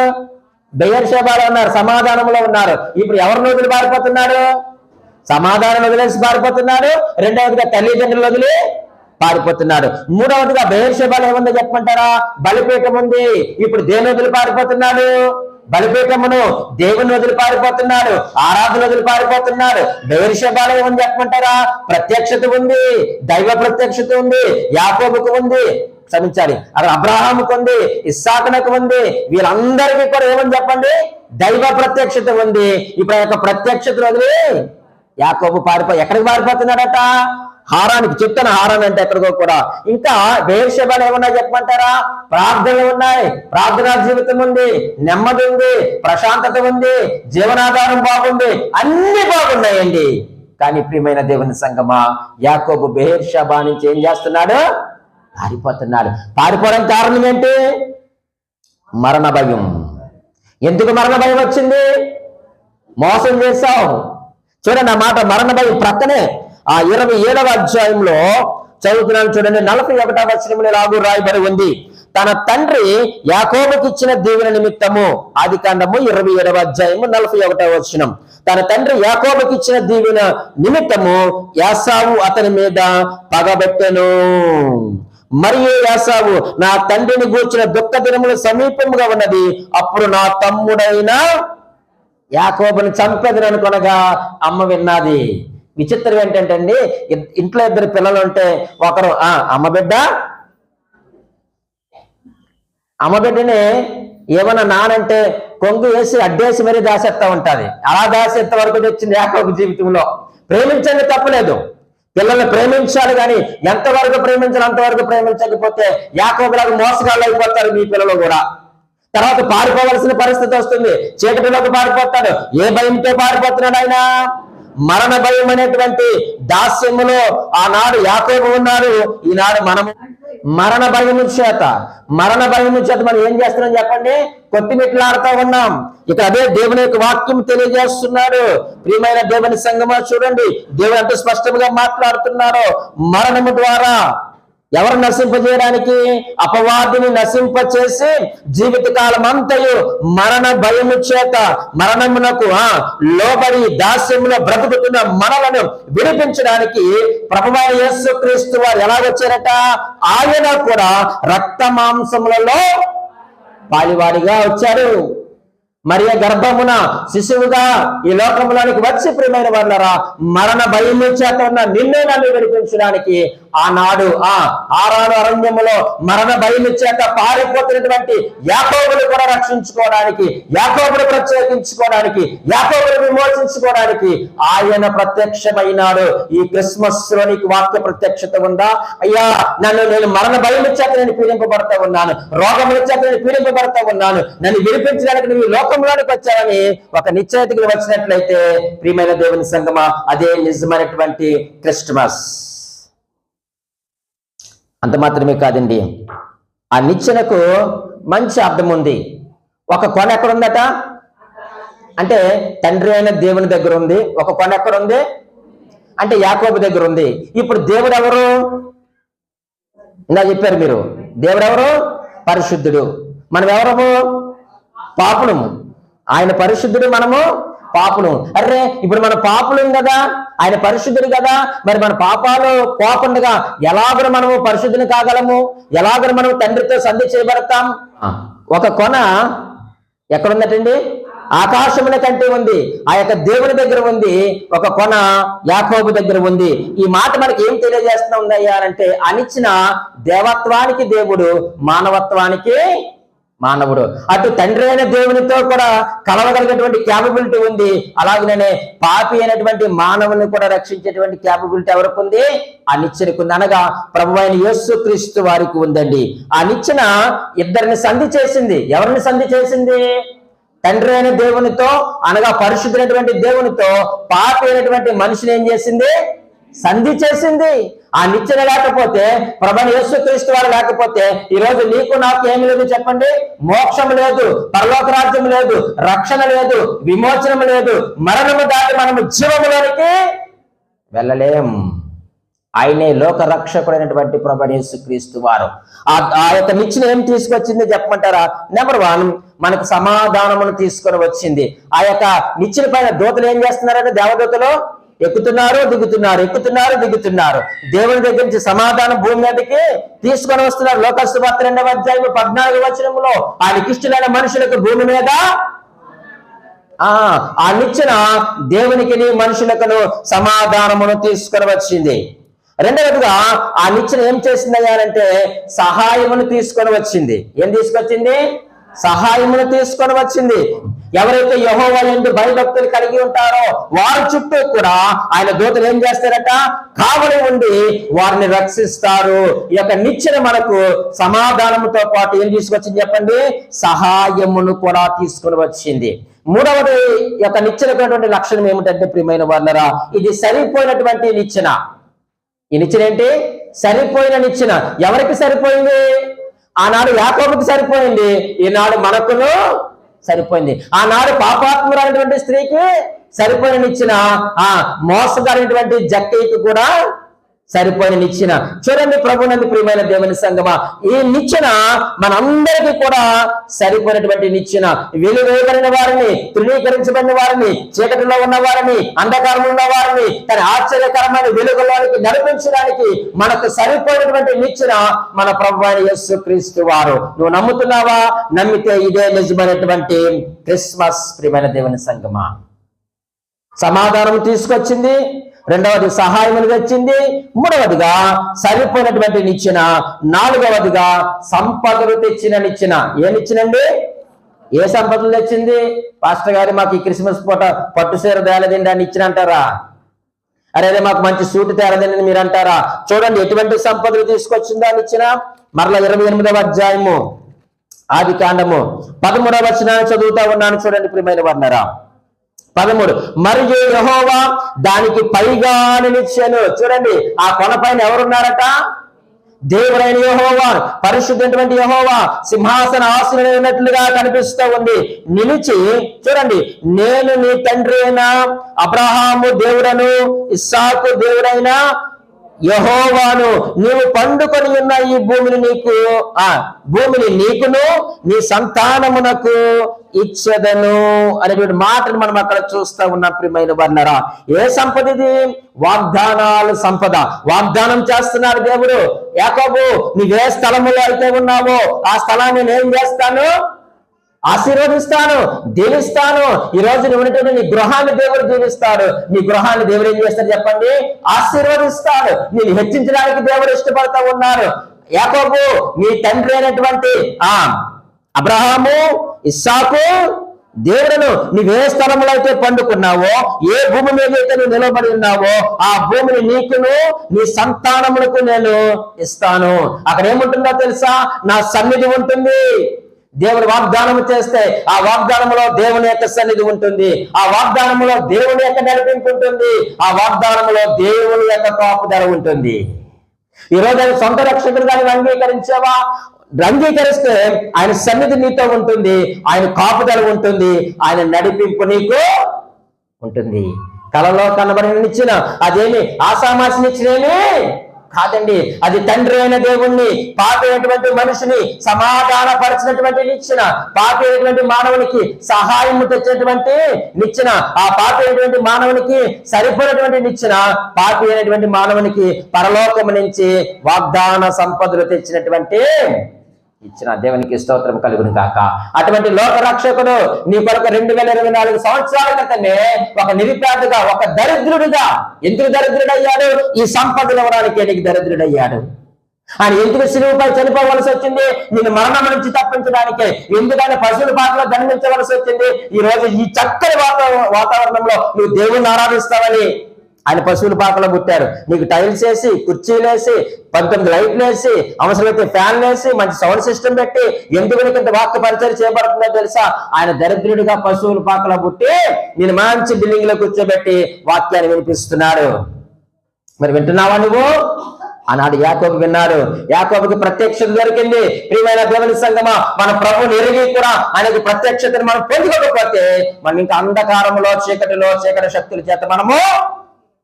బెయేర్షెబాలో ఉన్నారు, సమాధానంలో ఉన్నారు. ఇప్పుడు ఎవరిని వదిలి పారిపోతున్నాడు? సమాధానం వదిలేసి పారిపోతున్నాడు. రెండవదిగా తల్లిదండ్రులు వదిలి పారిపోతున్నాడు. మూడవదిగా బెయేర్షెబాలో ఏముందో చెప్పమంటారా? బలిపీఠం ఉంది. ఇప్పుడు దేని వదిలి పారిపోతున్నాడు? బలిపీఠమును, దేవుని వదిలి పారిపోతున్నాడు, ఆరాధన వదిలి పారిపోతున్నాడు. బెయేర్షెబాలో ఏమని చెప్పమంటారా? ప్రత్యక్షత ఉంది, దైవ ప్రత్యక్షత ఉంది. యాకోబుకు ఉంది, క్షమించాలి, అక్కడ అబ్రహాముకు ఉంది, ఇస్సాకునకు ఉంది. వీళ్ళందరికీ కూడా ఏమని చెప్పండి? దైవ ప్రత్యక్షత ఉంది. ఇప్పుడు ఆ యొక్క ప్రత్యక్షత వదిలి యాకోబు ఎక్కడికి పారిపోతున్నాడట? హారానికి. చెప్తాను, హారాన్ అంటే ఎక్కడికో కూడా. ఇంకా బెయేర్షెబాలో ఏమన్నా చెప్పమంటారా? ప్రార్థనలు ఉన్నాయి, ప్రార్థనా జీవితం ఉంది, నెమ్మది ఉంది, ప్రశాంతత ఉంది, జీవనాధారం బాగుంది, అన్ని బాగున్నాయండి. కానీ ప్రియమైన దేవుని సంగమా, యాకోబు బెయేర్షెబా నుంచి ఏం చేస్తున్నాడు? పారిపోతున్నాడు. పారిపోవడానికి కారణం ఏంటి? మరణ భయం. ఎందుకు మరణ భయం వచ్చింది? మోసం చేశావు. చూడండి ఆ మాట, మరణ భయం. ప్రక్కనే ఆ 27వ అధ్యాయంలో చదువుతున్నాను చూడండి. 41వ వచనంలో ఇలాగూ రాయబడి ఉంది, తన తండ్రి యాకోబుకి ఇచ్చిన దీవెన నిమిత్తము. ఆదికాండము 27వ అధ్యాయము 41వ వచనం. తన తండ్రి యాకోబుకి ఇచ్చిన దీవెన నిమిత్తము యాసావు అతని మీద పగబెట్టెను. మరియు యాసావు, నా తండ్రిని గూర్చిన దుఃఖ దినములు సమీపముగా ఉన్నది, అప్పుడు నా తమ్ముడైన యాకోబుని చంపెదను అనుకొనగా అమ్మ విన్నది. విచిత్రం ఏంటంటే అండి, ఇంట్లో 2 పిల్లలు ఉంటే ఒకరు అమ్మ బిడ్డని ఏమన్నా నానంటే కొంగు వేసి అడ్డేసి మరీ దాసేస్తా ఉంటుంది. అలా దాసేంత వరకు వచ్చింది యాకోబు జీవితంలో. ప్రేమించండి, తప్పలేదు, పిల్లల్ని ప్రేమించాలి, కానీ ఎంతవరకు ప్రేమించాలి అంతవరకు ప్రేమించకపోతే యాకోబులకు మోసగాళ్ళు అయిపోతారు మీ పిల్లలు కూడా. తర్వాత పారిపోవలసిన పరిస్థితి వస్తుంది, చీకటిలోకి పారిపోతాడు. ఏ భయంతో పారిపోతున్నాడు ఆయన? మరణ భయం అనేటువంటి దాస్యములో ఆనాడు యాకోబు ఉన్నాడు, ఈనాడు మనము మరణ భయము చేత మనం ఏం చేస్తున్నాం చెప్పండి? కొట్టిమిట్లాడుతూ ఉన్నాం. ఇక అదే దేవుని యొక్క వాక్యం తెలియజేస్తున్నాడు. ప్రియమైన దేవుని సంగమా, చూడండి దేవుడు ఎంత స్పష్టంగా మాట్లాడుతున్నాడో. మరణము ద్వారా ఎవరు నశింపజేయడానికి? అపవాదిని నశింపచేసి జీవితకాలం అంతయు మరణ భయము చేత మరణమునకు లోబడి దాస్యములో బ్రతుకుతున్న మనలను విడిపించడానికి ప్రభువైన యేసుక్రీస్తు వారు ఎలాగొచ్చారట? ఆయన కూడా రక్త మాంసములలో పాలివాడిగా వచ్చారు. మరియ గర్భమున శిశువుగా ఈ లోకంలోనికి వచ్చి ప్రియమైన వాళ్ళరా, మరణ భయము చేత ఉన్న నిన్నే నన్ను విడిపించడానికి ఆనాడు ఆరాను అరణ్యములో మరణ భయము చేత పారిపోతున్నటువంటి యాకోబును కూడా రక్షించుకోవడానికి, యాకోబును ప్రత్యేకించుకోవడానికి, యాకోబును విమోచించుకోవడానికి ఆయన ప్రత్యక్షమైనాడు. ఈ క్రిస్మస్ లో నీకు వాక్య ప్రత్యక్షత ఉందా? అయ్యా, నేను మరణ భయము చేత నేను పీడింపబడతా ఉన్నాను, రోగముల చేత నేను పీడింపబడతా ఉన్నాను, నన్ను విడిపించడానికి నువ్వు లోకంలోనికి వచ్చావని ఒక నిశ్చయితకి వచ్చినట్లయితే ప్రియమైన దేవుని సంగమా, అదే నిజమైనటువంటి క్రిస్మస్. అంత మాత్రమే కాదండి, ఆ నిచ్చెనకు మంచి అర్థం ఉంది. ఒక కొన ఎక్కడుందట అంటే తండ్రి అయిన దేవుని దగ్గర ఉంది. ఒక కొన ఎక్కడుంది అంటే యాకోబు దగ్గర ఉంది. ఇప్పుడు దేవుడు ఎవరు? ఇందా చెప్పారు మీరు, దేవుడు ఎవరు? పరిశుద్ధుడు. మనం ఎవరము? పాపులము. ఆయన పరిశుద్ధుడు, మనము పాపులు. అరే ఇప్పుడు మన పాపులం కదా, ఆయన పరిశుద్ధుడు కదా. మరి మన పాపాలు పోకుండా ఎలాగో మనము పరిశుద్ధుని కాగలము, ఎలాగో మనం తండ్రితో సంధి చేయబడతాం. ఒక కొన ఎక్కడుందటండి? ఆకాశముల కంటే ఉంది. ఆ యొక్క దేవుని దగ్గర ఉంది. ఒక కొన యాకోబు దగ్గర ఉంది. ఈ మాట మనకి ఏం తెలియజేస్తున్నా ఉందయ్యా అంటే, అనిచ్చిన దేవత్వానికి దేవుడు, మానవత్వానికి మానవుడు. అటు తండ్రి అయిన దేవునితో కూడా కలవగలిగినటువంటి క్యాపబిలిటీ ఉంది. అలాగనే పాపి అయినటువంటి మానవుని కూడా రక్షించేటువంటి క్యాపబిలిటీ ఎవరికి ఉంది? ఆ నిచ్చెనకు ఉంది. అనగా ప్రభు అయిన యేసుక్రీస్తు వారికి ఉందండి. ఆ నిచ్చెన ఇద్దరిని సంధి చేసింది. ఎవరిని సంధి చేసింది? తండ్రి అయిన దేవునితో, అనగా పరిశుద్ధులైనటువంటి దేవునితో పాపి అయినటువంటి మనిషిని ఏం చేసింది? సంధి చేసింది. ఆ నిచ్చెన లేకపోతే, ప్రభువైన యేసుక్రీస్తు వారు లేకపోతే ఈరోజు నీకు నాకు ఏమి లేదు చెప్పండి? మోక్షం లేదు, పరలోక రాజ్యం లేదు, రక్షణ లేదు, విమోచనం లేదు. మరణము దాటి మనము జీవములోనికి వెళ్ళలేం. ఆయనే లోక రక్షకుడైనటువంటి ప్రభువైన యేసుక్రీస్తు వారు. ఆ యొక్క నిచ్చెన ఏం తీసుకొచ్చింది చెప్పమంటారా? నెంబర్ 1, మనకు సమాధానమును తీసుకొని వచ్చింది. ఆ యొక్క నిచ్చెన పైన దూతలు ఏం చేస్తున్నారంటే, దేవదూతలు ఎక్కుతున్నారు దిగుతున్నారు, ఎక్కుతున్నారు దిగుతున్నారు. దేవుని దగ్గర నుంచి సమాధానం భూమి మీదకి తీసుకొని వస్తున్నారు. లోకాసు వార్త 2వ అధ్యాయం 14వ వచనంలో ఆయనకి ఇష్టమైన మనుషులకు భూమి మీద ఆ నిచ్చెన దేవునికి మనుషులకు సమాధానమును తీసుకొని వచ్చింది. రెండవదిగా ఆ నిచ్చెన ఏం చేసిందయ్యారంటే, సహాయమును తీసుకొని వచ్చింది. ఏం తీసుకొచ్చింది? సహాయమును తీసుకొని వచ్చింది. ఎవరైతే యెహోవా యందు భయభక్తులు కలిగి ఉంటారో వారి చుట్టూ కూడా ఆయన దూతలు ఏం చేస్తారట? కావలి ఉండి వారిని రక్షిస్తారు. ఈ యొక్క నిచ్చెన మనకు సమాధానముతో పాటు ఏం తీసుకొచ్చింది చెప్పండి? సహాయమును కూడా తీసుకొని వచ్చింది. మూడవది యొక్క నిచ్చెనటువంటి లక్షణం ఏమిటంటే, ప్రియమైన వాళ్ళరా, ఇది సరిపోయినటువంటి నిచ్చెన. ఈ నిచ్చెన ఏంటి? సరిపోయిన నిచ్చెన. ఎవరికి సరిపోయింది? ఆనాడు యాకోబుకి సరిపోయింది, ఈనాడు మనకును సరిపోయింది. ఆనాడు పాపాత్మురైనటువంటి స్త్రీకి సరిపోయిన నిచ్చెన మోసగారైనటువంటి జక్కయ్యకి కూడా సరిపోయిన నిచ్చెన. చూడండి ప్రభునందు ప్రియమైన దేవుని సంగమా, ఈ నిచ్చెన మనందరికీ కూడా సరిపోయినటువంటి నిచ్చెన. వెలువేయబడిన వారిని, తృణీకరించబడిన వారిని, చీకటిలో ఉన్న వారిని, అంధకారంలో ఉన్న వారిని తన ఆశ్చర్యకరమైన వెలుగులోనికి నడిపించడానికి మనకు సరిపోయినటువంటి నిచ్చెన మన ప్రభువైన యేసుక్రీస్తు వారు. నువ్వు నమ్ముతున్నావా? నమ్మితే ఇదే నిజమైనటువంటి క్రిస్మస్. ప్రియమైన దేవుని సంగమా, సమాధానం తీసుకొచ్చింది. రెండవది సహాయమును తెచ్చింది. మూడవదిగా సరిపోయినటువంటి నిచ్చెన. నాలుగవదిగా సంపదలు తెచ్చిన నిచ్చెన. ఏ నిచ్చెనండి? ఏ సంపదలు తెచ్చింది? పాస్టర్ గారు మాకు ఈ క్రిస్మస్ పూట పట్టు సీర తేలదండి అని నిచ్చెన అంటారా? అరే మాకు మంచి సూట్ తేలదండి మీరు అంటారా? చూడండి ఎటువంటి సంపదలు తీసుకొచ్చిందో ఆ నిచ్చెన. మరలా 28వ అధ్యాయము ఆదికాండము 13వ వచనాన్ని చదువుతా ఉన్నాను. చూడండి ప్రియమైన వారులారా, 13. మరియు యెహోవా దానికి పైగా నిచ్చెను. చూడండి ఆ కొనపైన ఎవరున్నారట? దేవుడైన యెహోవా, పరిశుద్ధమైనటువంటి యెహోవా సింహాసన ఆసీనుడై ఉన్నట్లుగా కనిపిస్తూ ఉంది. నిలిచి చూడండి, నేను నీ తండ్రి అయిన అబ్రహాము దేవుడను, ఇస్సాకు దేవుడైన యెహోవాను, నీవు పండుకొని ఉన్న ఈ భూమిని నీకును నీ సంతానమునకు ఇచ్చదను అనేటువంటి మాటను మనం అక్కడ చూస్తా ఉన్నాం. ప్రియమైన వారులారా, ఏ సంపద ఇది? వాగ్దానాలు సంపద. వాగ్దానం చేస్తున్నాడు దేవుడు. యాకోబు, నీవే స్థలములో అయితే ఉన్నావో ఆ స్థలాన్ని నేను చేస్తాను, ఆశీర్వదిస్తాను, దీవిస్తాను. ఈ రోజు నువ్వు ఉన్నటువంటి నీ గృహాన్ని దేవుడు దీవిస్తాడు. నీ గృహాన్ని దేవుడు ఏం చేస్తాడు చెప్పండి? ఆశీర్వదిస్తాడు. నేను హెచ్చించడానికి దేవుడు ఇష్టపడతా ఉన్నారు. యాకోబు, నీ తండ్రి అయినటువంటి అబ్రహాము, ఇస్సాకు దేవుడును, నీవే స్థలంలో అయితే పండుకున్నావో, ఏ భూమి మీద అయితే నువ్వు నిలబడి ఉన్నావో ఆ భూమిని నీకును నీ సంతానములకు నేను ఇస్తాను. అక్కడ ఏముంటుందో తెలుసా? నా సన్నిధి ఉంటుంది. దేవుడు వాగ్దానం చేస్తే ఆ వాగ్దానంలో దేవుని యొక్క సన్నిధి ఉంటుంది. ఆ వాగ్దానంలో దేవుని యొక్క నడిపింపు ఉంటుంది. ఆ వాగ్దానంలో దేవుని యొక్క కాపుదల ఉంటుంది. ఈరోజు ఆయన సొంత రక్షకుడుగా అంగీకరించావా? అంగీకరిస్తే ఆయన సన్నిధి నీతో ఉంటుంది, ఆయన కాపుదల ఉంటుంది, ఆయన నడిపింపు నీకు ఉంటుంది. కలలో కనబడిన నిచ్చెన అదేమి ఆషామాసి నిచ్చెనేమి కాదండి, అది తండ్రి అయిన దేవుణ్ణి పాపి అయినటువంటి మనిషిని సమాధానపరిచినటువంటి నిచ్చెన, పాపి అయినటువంటి మానవునికి సహాయం తెచ్చినటువంటి నిచ్చెన, ఆ పాపి అయినటువంటి మానవునికి సరిపోయినటువంటి నిచ్చెన, పాపి అయినటువంటి మానవునికి పరలోకము నుంచి వాగ్దాన సంపదలు తెచ్చినటువంటి ఇచ్చిన దేవునికి స్తోత్రం కలుగును కాక. అటువంటి లోక రక్షకుడు నీ కొరకు 2024 సంవత్సరాల క్రితమే ఒక నిరుపేదగా, ఒక దరిద్రుడిగా, ఎందుకు దరిద్రుడయ్యాడు? ఈ సంపదలు ఇవ్వడానికి నీకు దరిద్రుడయ్యాడు. ఆయన ఎందుకు శిలువపై చనిపోవలసి వచ్చింది? నేను మరణం నుంచి తప్పించడానికే. ఎందుకని పశువుల పాటలో దండించవలసి వచ్చింది? ఈ రోజు ఈ చక్కని వాతావరణంలో నువ్వు దేవుణ్ణి ఆరాధిస్తావని ఆయన పశువుల పాకలో పుట్టారు. నీకు టైల్స్ వేసి, కుర్చీలు వేసి, 19 లైట్లు వేసి, అవసరమైతే ఫ్యాన్లు వేసి, మంచి సౌండ్ సిస్టమ్ పెట్టి, ఎందుకు ఇంత వాక్య పరిచయం చేయబడుతుందో తెలుసా? ఆయన దరిద్రుడిగా పశువుల పాకలో పుట్టి నేను మంచి బిల్డింగ్ లో కూర్చోబెట్టి వాక్యాన్ని వినిపిస్తున్నాడు. మరి వింటున్నావా నువ్వు? ఆనాడు యాకోబు విన్నారు. యాకోబుకి ప్రత్యక్షత దొరికింది. ప్రియమైన దేవుని సంగమా, మన ప్రభువుని ఎరిగి కూడా ఆయనకు ప్రత్యక్షతను మనం పొందుకోకపోతే మనం ఇంకా అంధకారంలో, చీకటి శక్తుల చేత మనము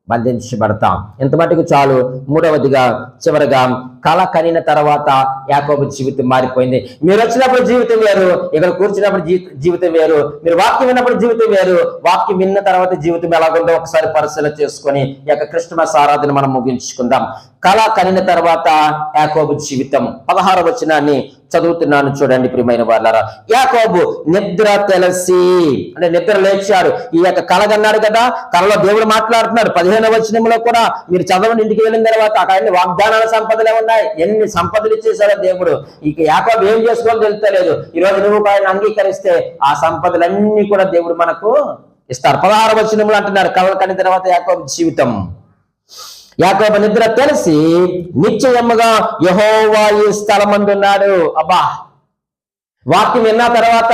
బంధించబడతాం. ఎంత మటుకు చాలు. మూడవదిగా, చివరిగా, కళ కనిన తర్వాత యాకోబు జీవితం మారిపోయింది. మీరు వచ్చినప్పుడు జీవితం వేరు, ఇక్కడ కూర్చున్నప్పుడు జీవితం వేరు, మీరు వాక్యం విన్నప్పుడు జీవితం వేరు, వాక్యం విన్న తర్వాత జీవితం ఎలాగుందో ఒకసారి పరిశీలన చేసుకొని ఈ యొక్క క్రిస్మస్ ఆరాధన మనం ముగించుకుందాం. కళ కనిన తర్వాత యాకోబు జీవితం. 16వ వచనాన్ని చదువుతున్నాను చూడండి ప్రియమైన వాళ్ళారా. యాకోబు నిద్ర తెలిసి, అంటే నిద్ర లేచాడు. ఈ యొక్క కళ కన్నాడు కదా, కళలో దేవుడు మాట్లాడుతున్నాడు. 15వ వచనంలో కూడా మీరు చదవండి, ఇంటికి వెళ్ళిన తర్వాత అక్కడ వాగ్దానాల సంపదలే ఉన్నాయి. ఎన్ని సంపదలు ఇచ్చేసాడో దేవుడు. ఇక యాకోబు ఏం చేసుకోవాలో తెలుస్తలేదు. ఈ రోజు నువ్వు ఆయన అంగీకరిస్తే ఆ సంపదలన్నీ కూడా దేవుడు మనకు ఇస్తారు. 16వ వచనంలో అంటున్నారు కళ కనిన తర్వాత యాకోబు జీవితం. యాకోబు నిద్ర తెలిసి నిశ్చయముగా యెహోవా ఈ స్థలమందున్నాడు. అబ్బా, వాక్యం విన్న తర్వాత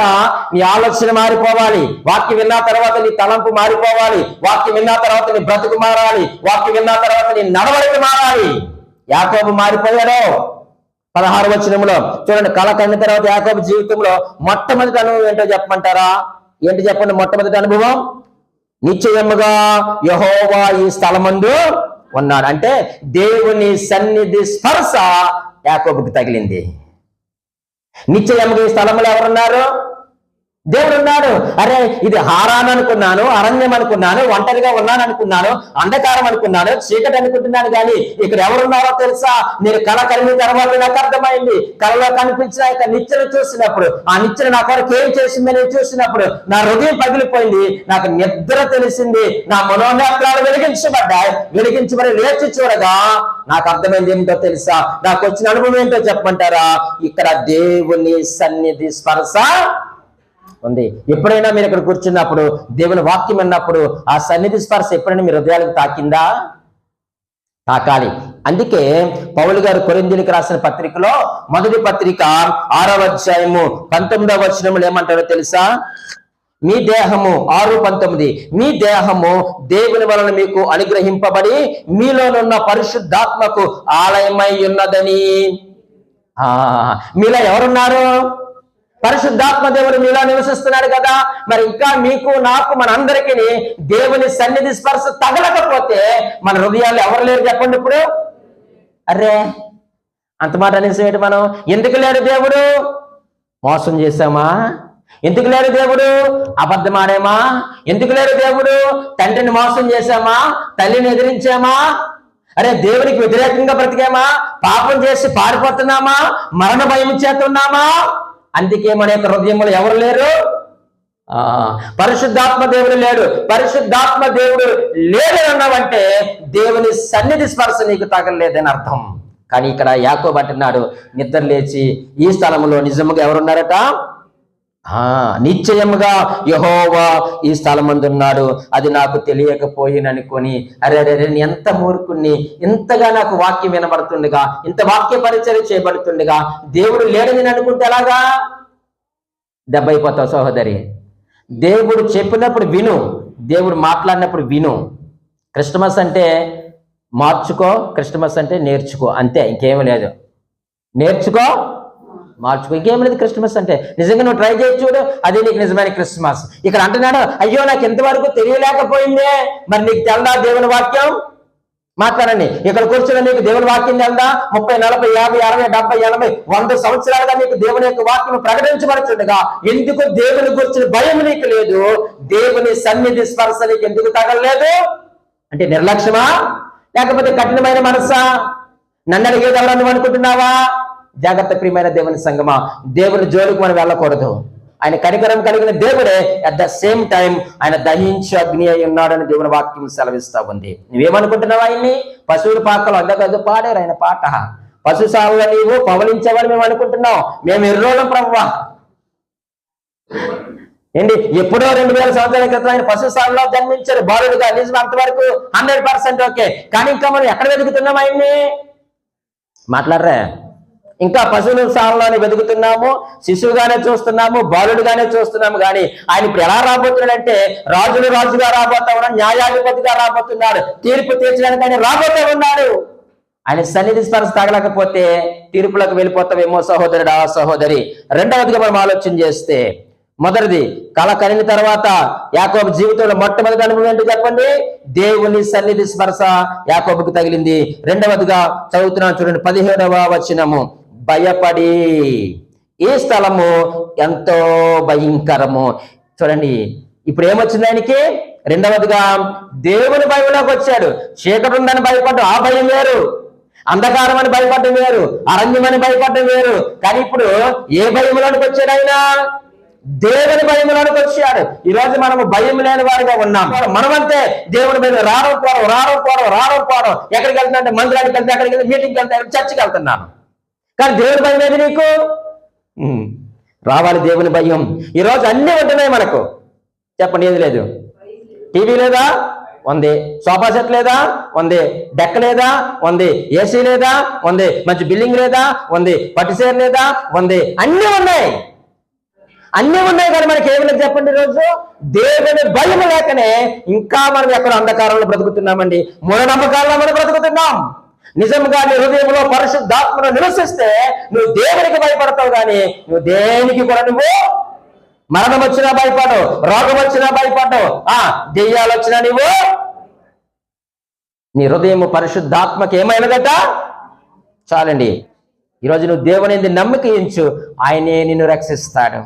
నీ ఆలోచన మారిపోవాలి. వాక్యం విన్న తర్వాత నీ తలంపు మారిపోవాలి. వాక్యం విన్న తర్వాత నీ బ్రతుకు మారాలి. వాక్యం విన్న తర్వాత నీ నడవడిక మారాలి. యాకోబు మారిపోయాడు. 16వ వచనంలో చూడండి, కళ కన్న తర్వాత యాకోబు జీవితంలో మొట్టమొదటి అనుభవం ఏంటో చెప్పమంటారా? ఏంటి చెప్పండి మొట్టమొదటి అనుభవం? నిశ్చయముగా యెహోవా ఈ స్థలమందు ఉన్నాడు. అంటే దేవుని సన్నిధి స్పర్శ యాకోబుకి తగిలింది. నిశ్చయముగా ఈ స్థలంలో ఎవరున్నారు? దేవుడు ఉన్నాడు. అరే, ఇది హారాన్ అనుకున్నాను, అరణ్యం అనుకున్నాను, ఒంటరిగా ఉన్నాను అనుకున్నాను, అంధకారం అనుకున్నాను, చీకటి అనుకుంటున్నాను, కానీ ఇక్కడ ఎవరున్నారో తెలుసా? నేను కళ కలిగిన తర్వాత నాకు అర్థమైంది. కళలో కనిపించిన యొక్క నిచ్చెన చూసినప్పుడు, ఆ నిచ్చెన నా కొరకు ఏం చేసిందని చూసినప్పుడు నా హృదయం పగిలిపోయింది. నాకు నిద్ర తెలిసింది. నా మనోనేత్రాలు వెలిగించబడ్డాయి. వెలిగించబడి లేచి చూడగా నాకు అర్థమైంది ఏమిటో తెలుసా? నాకు వచ్చిన అనుభవం ఏంటో చెప్పమంటారా? ఇక్కడ దేవుని సన్నిధి స్పర్శ ఉంది. ఎప్పుడైనా మీరు ఇక్కడ కూర్చున్నప్పుడు, దేవుని వాక్యం అన్నప్పుడు ఆ సన్నిధి స్పర్శ ఎప్పుడైనా మీ హృదయాలకు తాకిందా? తాకాలి. అందుకే పౌలు గారు కొరింథీయులకు రాసిన పత్రికలో మొదటి పత్రిక 6వ అధ్యాయము 19వ వచనంలో ఏమంటారో తెలుసా? మీ దేహము 6:19 మీ దేహము దేవుని వలన మీకు అనుగ్రహింపబడి మీలోనున్న పరిశుద్ధాత్మకు ఆలయమై ఉన్నదని. మీలో ఎవరున్నారు? పరిశుద్ధాత్మ దేవుడు మీలో నివసిస్తున్నాడు కదా. మరి ఇంకా మీకు, నాకు, మన అందరికీ దేవుని సన్నిధి స్పర్శ తగలకపోతే మన హృదయాలు ఎవరు లేరు చెప్పండి ఇప్పుడు? అరే, అంత మాట అనేసేటి మనం. ఎందుకు లేరు దేవుడు? మోసం చేశామా? ఎందుకు లేరు దేవుడు? అబద్ధం ఆడామా? ఎందుకు లేరు దేవుడు? తండ్రిని మోసం చేశామా? తల్లిని ఎదిరించామా? అరే, దేవునికి వ్యతిరేకంగా బ్రతికామా? పాపం చేసి పారిపోతున్నామా? మరణ భయం చేస్తున్నామా? అందుకే మన యొక్క హృదయంలో ఎవరు లేరు? పరిశుద్ధాత్మ దేవుడు లేడు. పరిశుద్ధాత్మ దేవుడు లేడు అన్నావంటే దేవుని సన్నిధి స్పర్శ నీకు తగలలేదని అర్థం. కానీ ఇక్కడ యాకోబు అంటున్నాడు, నిద్ర లేచి ఈ స్థలంలో నిజంగా ఎవరున్నారట? నిశ్చయముగా యెహోవా ఈ స్థలమందున్నాడు, అది నాకు తెలియకపోయిననుకొని, అరే ఎంత మూర్ఖుణ్ణి, ఇంతగా నాకు వాక్యం వినబడుతుండగా, ఇంత వాక్య పరిచయం చేయబడుతుండగా దేవుడు లేడని నేను అనుకుంటే ఎలాగా? దెబ్బైపోతావు సహోదరి. దేవుడు చెప్పినప్పుడు విను, దేవుడు మాట్లాడినప్పుడు విను. క్రిస్మస్ అంటే మార్చుకో, క్రిస్మస్ అంటే నేర్చుకో, అంతే, ఇంకేమీ లేదు. నేర్చుకో, మార్చుకో, ఇంకేం లేదు. క్రిస్మస్ అంటే నిజంగా నువ్వు ట్రై చేసి చూడు, అదే నీకు నిజమైన క్రిస్మస్. ఇక్కడ అంటున్నాడు, అయ్యో నాకు ఎంతవరకు తెలియలేకపోయిందే. మరి నీకు తెలదా దేవుని వాక్యం? మాట్లాడండి. ఇక్కడ కూర్చున్న మీకు దేవుని వాక్యం తెలుదా? 30, 40, 50, 60, 70, 80, 100 సంవత్సరాలుగా మీకు దేవుని యొక్క వాక్యం ప్రకటించబడుతుండగా ఎందుకు దేవుని గురించిన భయం నీకు లేదు? దేవుని సన్నిధి స్పర్శ నీకు ఎందుకు తగలలేదు? అంటే నిర్లక్ష్యమా, లేకపోతే కఠినమైన మనసా? నన్ను అడిగేదెవరా నువ్వు అనుకుంటున్నావా? జాగ్రత్త ప్రియమైన దేవుని సంగమా, దేవుని జోలికి మనం వెళ్ళకూడదు. ఆయన కనికరం కలిగిన దేవుడే, అట్ ద సేమ్ టైం ఆయన దహించి అగ్ని అయి ఉన్నాడని దేవుని వాక్యం సెలవిస్తా ఉంది. నువ్వేమనుకుంటున్నావా? ఆయన్ని పశువుల పాకలో అందరూ పాడారు ఆయన పాట. పశుశాలలో నీవు పవలించేవని మేము అనుకుంటున్నాం. మేము ఎర్రోళ్ళం ప్రభువా. ఏంటి, ఎప్పుడో 2000 సంవత్సరాల క్రితం ఆయన పశుశాలలో జన్మించారు బాలుడుగా. నిజం, అంతవరకు 100% ఓకే. కానీ ఇంకా మనం ఎక్కడ వెతుకుతున్నాం ఆయన్ని? మాట్లాడరా? ఇంకా పశువుల శాలలోనే వెతుకుతున్నాము, శిశువుగానే చూస్తున్నాము, బాలుడుగానే చూస్తున్నాము. కానీ ఆయన ఇప్పుడు ఎలా రాబోతున్నాడంటే రాజుగా రాబోతా ఉన్నాడు, న్యాయాధిపతిగా రాబోతున్నాడు, తీర్పు తీర్చడానికి ఆయన రాబోతూ ఉన్నాడు. ఆయన సన్నిధి స్పర్శ తగలకపోతే తీర్పులకు వెళ్ళిపోతావేమో సహోదరుడా, సహోదరి. రెండవదిగా మనం ఆలోచన చేస్తే, మొదటిది కళ కనిన తర్వాత యాకోబు జీవితంలో మొట్టమొదటి అనుభవం ఏంటో చెప్పండి? దేవుని సన్నిధి స్పర్శ యాకోబుకు తగిలింది. రెండవదిగా చదువుతున్నాను చూడండి, 17వ వచనము. భయపడి, ఈ స్థలము ఎంతో భయంకరము. చూడండి, ఇప్పుడు ఏమొచ్చింది ఆయనకి? రెండవదిగా దేవుని భయంలోకి వచ్చాడు. చీకటి ఉందని భయపడ్డం, ఆ భయం వేరు. అంధకారం అని భయపడ్డం వేరు, అరణ్యం అని భయపడ్డం వేరు. కానీ ఇప్పుడు ఏ భయంలోనికి వచ్చాడు ఆయన? దేవుని భయంలోనికి వచ్చాడు. ఈ రోజు మనము భయం లేని వారిగా ఉన్నాం. మనమంతే దేవుని మీద రావడం పోవడం. ఎక్కడికి వెళ్తున్నా అంటే మందిరానికి వెళ్తే, ఎక్కడికి వెళ్తే మీటింగ్కి వెళ్తే, చర్చికి వెళ్తున్నాను. కానీ దేవుని భయం ఏది నీకు? రావాలి దేవుని భయం. ఈరోజు అన్నీ ఉంటున్నాయి మనకు. చెప్పండి, ఏది లేదు? టీవీ లేదా? ఉంది. సోఫా సెట్ లేదా? ఉంది. డెక్ లేదా? ఉంది. ఏసీ లేదా? ఉంది. మంచి బిల్డింగ్ లేదా? ఉంది. పట్టుసేర్ లేదా? ఉంది. అన్నీ ఉన్నాయి. కానీ మనకి ఏమి లేదు చెప్పండి? ఈరోజు దేవుని భయం లేకనే ఇంకా మనం ఎక్కడ అంధకారంలో బ్రతుకుతున్నామండి. మూఢనమ్మకాల్లో మనం బ్రతుకుతున్నాం. నిజంగా నీ హృదయంలో పరిశుద్ధాత్మను నివసిస్తే నువ్వు దేవునికి భయపడతావు. కానీ నువ్వు దేనికి కూడా నువ్వు మరణం వచ్చినా భయపడవు, రోగం వచ్చినా భయపడవు, దెయ్యాలు వచ్చినా నువ్వు, నీ హృదయం పరిశుద్ధాత్మకి ఏమైనదట? చాలండి. ఈరోజు నువ్వు దేవుని నమ్మకించు, ఆయనే నిన్ను రక్షిస్తాడు.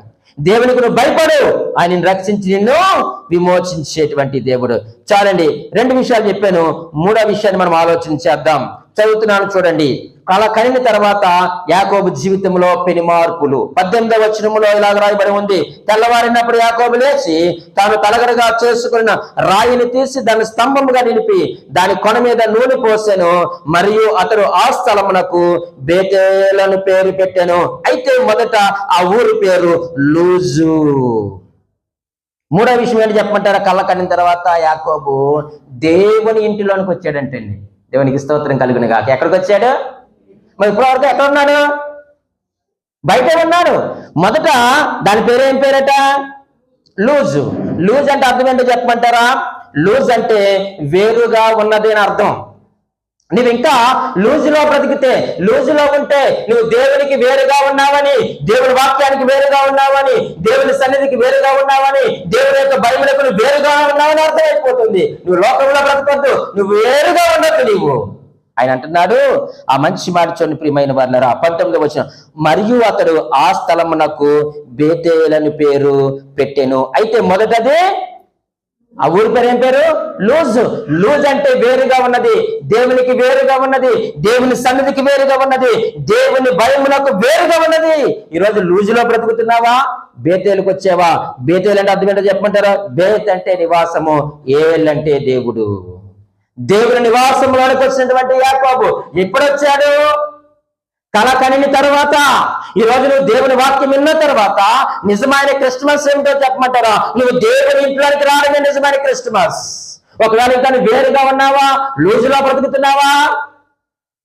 దేవునికి నువ్వు భయపడు, ఆయనను రక్షించి నిన్ను విమోచించేటువంటి దేవుడు. చాలండి, 2 విషయాలు చెప్పాను. 3వ విషయాన్ని మనం ఆలోచన చేద్దాం. చదువుతున్నాను చూడండి. కళ కనిన తర్వాత యాకోబు జీవితంలో పెను మార్పులు. 18వ వచనములో ఇలాగ రాయబడి ఉంది. తెల్లవారినప్పుడు యాకోబు లేచి తాను తలగడగా చేసుకున్న రాయిని తీసి దాన్ని స్తంభముగా నిలిపి దాని కొన మీద నూనె పోసెను. మరియు అతడు ఆ స్థలమునకు బేతేలను పేరు పెట్టెను. అయితే మొదట ఆ ఊరి పేరు లూజు. 3వ విషయం ఏంటి చెప్పమంటారా? కళ్ళ కనిన తర్వాత యాకోబు దేవుని ఇంటిలోనికి వచ్చాడంటండి. దేవునికి స్తోత్రం కలుగును గాక. ఎక్కడికి వచ్చాడు? మరి ఇప్పటివరకు ఎక్కడ ఉన్నాడు? బయట ఉన్నాడు. మొదట దాని పేరు ఏం పేరట? లూజు. లూజ్ అంటే అర్థం ఏంటో చెప్పమంటారా? లూజ్ అంటే వేరుగా ఉన్నది అని అర్థం. నువ్వు ఇంకా లూజులో బ్రతికితే, లూజులో ఉంటే నువ్వు దేవునికి వేరుగా ఉన్నావని, దేవుని వాక్యానికి వేరుగా ఉన్నావని, దేవుని సన్నిధికి వేరుగా ఉన్నావని, దేవుని యొక్క భయములకు నువ్వు వేరుగా ఉన్నావని అర్థమైపోతుంది. నువ్వు లోకంలో బ్రతకొద్దు, నువ్వు వేరుగా ఉండద్దు. నీవు ఆయన అంటున్నాడు, ఆ మంచి మాట చూడండి ప్రియమైన వారులారా, 19వ వచనం. మరియు అతడు ఆ స్థలమునకు బేతేలని పేరు పెట్టెను. అయితే మొదటది ఆ ఊరి పేరు ఏం పేరు? లూజ్. లూజ్ అంటే వేరుగా ఉన్నది, దేవునికి వేరుగా ఉన్నది, దేవుని సన్నిధికి వేరుగా ఉన్నది, దేవుని భయములకు వేరుగా ఉన్నది. ఈరోజు లూజులో బ్రతుకుతున్నావా? బేతేలకు వచ్చావా? బేతేలు అంటే అర్థం ఏంటో చెప్పమంటారా? బేత్ అంటే నివాసము, ఏల్ అంటే దేవుడు. దేవుని నివాసంలోనికి వచ్చినటువంటి యాకోబు ఎప్పుడు వచ్చాడు? కళ కనిన తర్వాత. ఈ రోజు నువ్వు దేవుని వాక్యం విన్న తర్వాత నిజమైన క్రిస్మస్ ఏమిటో చెప్పమంటారా? నువ్వు దేవుని ఇంట్లోనికి రావడమే నిజమైన క్రిస్మస్. ఒకవేళ ఇంకా నువ్వు వేరుగా ఉన్నావా? లూజులో బ్రతుకుతున్నావా?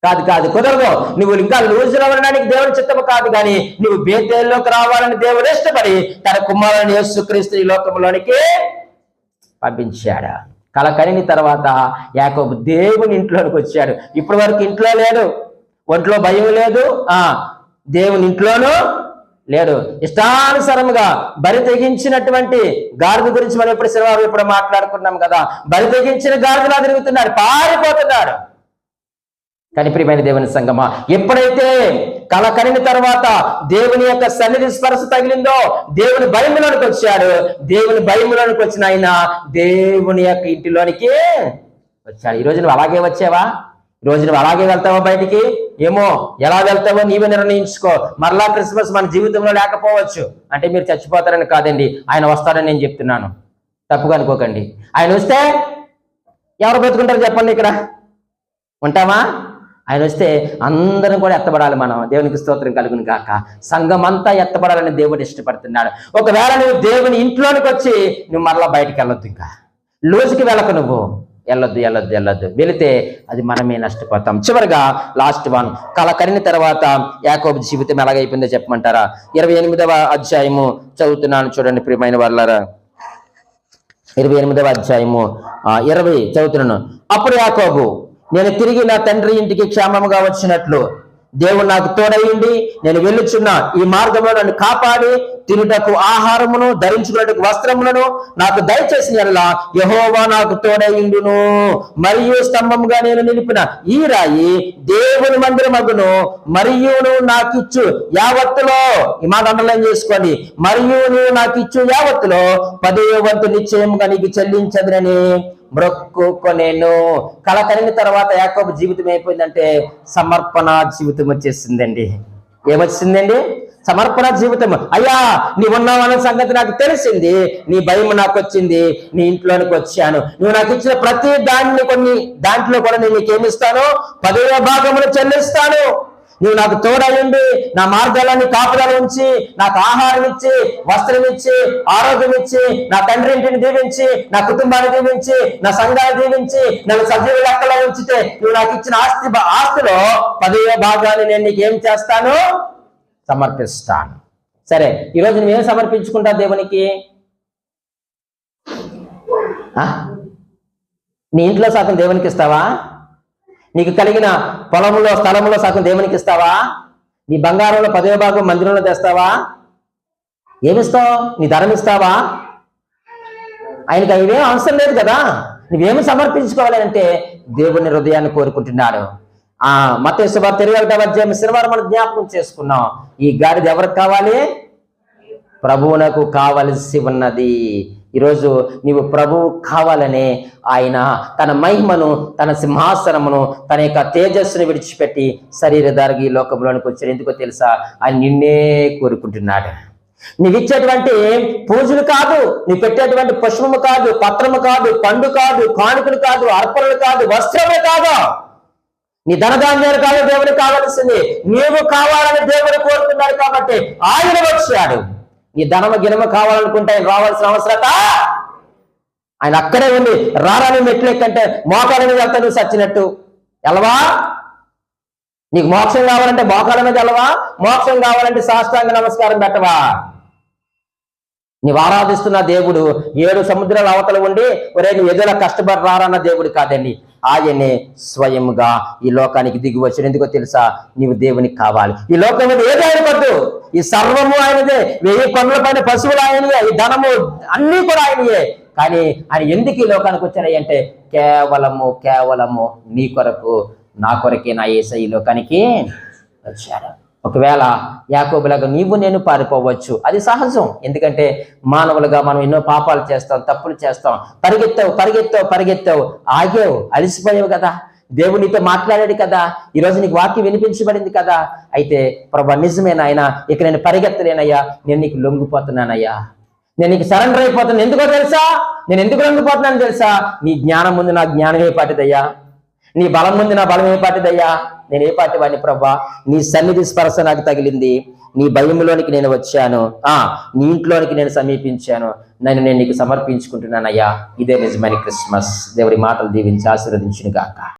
కాదు, కుదరదు. నువ్వు ఇంకా లూజులో ఉండడానికి దేవుని చిత్తము కాదు. కానీ నువ్వు బేతేల్లోకి రావాలని దేవుడు ఇష్టపడి తన కుమారుని యేసుక్రీస్తు ఈ లోకంలోనికి పంపించాడు. కళ కనిన తర్వాత యాకోబు దేవుని ఇంట్లోనికి వచ్చాడు. ఇప్పటి వరకు ఇంట్లో లేడు, ఒంట్లో భయం లేదు, దేవుని ఇంట్లోనూ లేడు. ఇష్టానుసారముగా బరి తెగించినటువంటి గాడిద గురించి మనం ఎప్పుడు మాట్లాడుకున్నాం కదా. బరి తెగించిన గాడిదలా తిరుగుతున్నాడు, పారిపోతున్నాడు. కానీ ప్రియమైన దేవుని సంగమా, ఎప్పుడైతే కల కనిన తర్వాత దేవుని యొక్క సన్నిధి స్పర్శ తగిలిందో దేవుని భయములోనికి వచ్చాడు. దేవుని భయములోనికి వచ్చిన ఆయన దేవుని యొక్క ఇంటిలోనికి వచ్చాడు. ఈరోజు నువ్వు అలాగే వచ్చావా? ఈరోజు నువ్వు అలాగే వెళ్తావా బయటికి? ఏమో, ఎలా వెళ్తావో నీవే నిర్ణయించుకో. మరలా క్రిస్మస్ మన జీవితంలో లేకపోవచ్చు. అంటే మీరు చచ్చిపోతారని కాదండి, ఆయన వస్తారని నేను చెప్తున్నాను, తప్పుగా అనుకోకండి. ఆయన వస్తే ఎవరు బ్రతుకుంటారు చెప్పండి? ఇక్కడ ఉంటామా? ఆయన వస్తే అందరం కూడా ఎత్తబడాలి. మనం దేవునికి స్తోత్రం కలుగును గాక. సంఘం అంతా ఎత్తబడాలని దేవుడు ఇష్టపడుతున్నాడు. ఒకవేళ నువ్వు దేవుని ఇంట్లోనికి వచ్చి నువ్వు మరలా బయటికి వెళ్ళొద్దు, ఇంకా లూజుకి వెళ్ళకు, నువ్వు వెళ్ళొద్దు. వెళితే అది మనమే నష్టపోతాం. చివరిగా లాస్ట్ వన్, కల కరిన తర్వాత యాకోబు జీవితం ఎలాగైపోయిందో చెప్పమంటారా? 28వ అధ్యాయము చదువుతున్నాను చూడండి ప్రియమైన వాళ్ళారా. 28వ అధ్యాయము 20 చదువుతున్నాను. అప్పుడు యాకోబు, నేను తిరిగి నా తండ్రి ఇంటికి క్షేమముగా వచ్చినట్లు దేవుడు నాకు తోడయిండి నేను వెళ్ళుచున్న ఈ మార్గంలో నన్ను కాపాడి తినుటకు ఆహారమును ధరించుకున్నట్టుకు వస్త్రములను నాకు దయచేసిన యెడల యెహోవా నాకు తోడయిండును. మరియు స్తంభముగా నేను నిలిపిన ఈ రాయి దేవుని మందిరమగును. మరియును నాకిచ్చు యావత్తులో, ఈ మాట అండర్లైన్ చేసుకోండి, మరియు నువ్వు నాకిచ్చు యావత్తులో 10వ వంతు నిశ్చయముగా నీకు చెల్లించదునని మొక్కుకొనేను. కల కరిన తర్వాత యాకోబు జీవితం అయిపోయిందంటే సమర్పణ జీవితం వచ్చేసిందండి. ఏమొచ్చిందండి? సమర్పణ జీవితం. అయ్యా నీవున్నావన్న సంగతి నాకు తెలిసింది, నీ భయం నాకు వచ్చింది, నీ ఇంట్లోనికి వచ్చాను. నువ్వు నాకు ఇచ్చిన ప్రతి దాంట్లో కూడా నేను నీకేమిస్తాను? 10వ భాగమును చెల్లిస్తాను. నువ్వు నాకు తోడయ్యండి, నా మార్గాలన్నీ కాపుదల ఉంచి, నాకు ఆహారం ఇచ్చి, వస్త్రం ఇచ్చి, ఆరోగ్యం ఇచ్చి, నా తండ్రి ఇంటిని దీవించి, నా కుటుంబాన్ని దీవించి, నా సంఘాన్ని దీవించి, నన్ను సజీవ లెక్కలో ఉంచితే నువ్వు నాకు ఇచ్చిన ఆస్తిలో 10వ భాగాన్ని నేను నీకు ఏం చేస్తాను? సమర్పిస్తాను. సరే, ఈరోజు నువ్వేం సమర్పించుకుంటావు దేవునికి? నీ ఇంట్లో సగం దేవునికి ఇస్తావా? నీకు కలిగిన పొలంలో స్థలంలో సగం దేవునికి ఇస్తావా? నీ బంగారంలో 10వ భాగం మందిరంలో తెస్తావా? ఏమిస్తావు? నీ ధనం ఇస్తావా? ఆయనకి ఇవేం అవసరం లేదు కదా. నువ్వేమి సమర్పించుకోవాలి అంటే దేవుని హృదయాన్ని కోరుకుంటున్నాడు. మత్తయి సువార్త 21వ అధ్యాయం శనివారం మనం జ్ఞాపకం చేసుకున్నాం. ఈ గాడిద ఎవరికి కావాలి? ప్రభువునకు కావలసి ఉన్నది. ఈరోజు నీవు ప్రభువు కావాలనే ఆయన తన మహిమను, తన సింహాసనమును, తన యొక్క తేజస్సును విడిచిపెట్టి శరీరధారికి ఈ లోకంలోనికి వచ్చాడు. ఎందుకో తెలుసా? ఆయన నిన్నే కోరుకుంటున్నాడు. నీవిచ్చేటువంటి పూజలు కాదు, నీ పెట్టేటువంటి పుష్పము కాదు, పత్రము కాదు, పండు కాదు, కానుకలు కాదు, అర్పణలు కాదు, వస్త్రమే కాదు, నీ ధనధాన్యాలు కాదు దేవునికి కావాల్సింది. నీవు కావాలని దేవుడు కోరుతున్నాడు కాబట్టి ఆయన వచ్చాడు. నీ ధనము గినము కావాలనుకుంటే ఆయన రావాల్సిన అవసరత ఆయన అక్కడే ఉంది. రారాని మెట్లు ఎక్కంటే మోకాల మీద వెళ్తా నువ్వు సచ్చినట్టు ఎలవా? నీకు మోక్షం కావాలంటే మోకాల మీద వెళ్ళవా? మోక్షం కావాలంటే సాష్టాంగ నమస్కారం పెట్టవా? నీవు ఆరాధిస్తున్న దేవుడు 7 సముద్రాల అవతల ఉండి ఒరే నువ్వు ఏదైనా కష్టపడి రారన్న దేవుడు కాదండి. ఆయనే స్వయంగా ఈ లోకానికి దిగి వచ్చాడు. ఎందుకో తెలుసా? నీవు దేవునికి కావాలి. ఈ లోకం మీద ఏది ఆయనకొద్దు, ఈ సర్వము ఆయనదే. 1000 కొండల పైన పశువులు ఆయనయే, ఈ ధనము అన్నీ కూడా ఆయనయే. కానీ ఆయన ఎందుకు ఈ లోకానికి వచ్చాడు అంటే కేవలము నీ కొరకు, నా కొరకే నా యేసయ్య ఈ లోకానికి వచ్చాడు. ఒకవేళ యాకోబులాగా నీవు నేను పారిపోవచ్చు, అది సహజం. ఎందుకంటే మానవులుగా మనం ఎన్నో పాపాలు చేస్తాం, తప్పులు చేస్తాం. పరిగెత్తావు, ఆగావు, అలసిపోయావు కదా. దేవుడు నీతో మాట్లాడాడు కదా, ఈరోజు నీకు వాక్యం వినిపించబడింది కదా. అయితే ప్రభు నిజమేనాయనా, ఇక నేను పరిగెత్తలేనయ్యా, నేను నీకు లొంగిపోతున్నానయ్యా, నేను నీకు సరెండర్ అయిపోతున్నాను. ఎందుకో తెలుసా? నేను ఎందుకు లొంగిపోతున్నాను తెలుసా? నీ జ్ఞానం ముందు నా జ్ఞానం ఏ పాటిదయ్యా, నీ బలం ముందు నా బలం ఏ పాటిదయ్యా. నేను ఏ పాటి వాడిని ప్రభా? నీ సన్నిధి స్పర్శ నాకు తగిలింది, నీ భయంలోనికి నేను వచ్చాను, నీ ఇంట్లోనికి నేను సమీపించాను, నేను నీకు సమర్పించుకుంటున్నానయ్యా. ఇదే నిజమైన క్రిస్మస్. దేవుడి మాటలు దీవించి ఆశీర్వదించును గాక.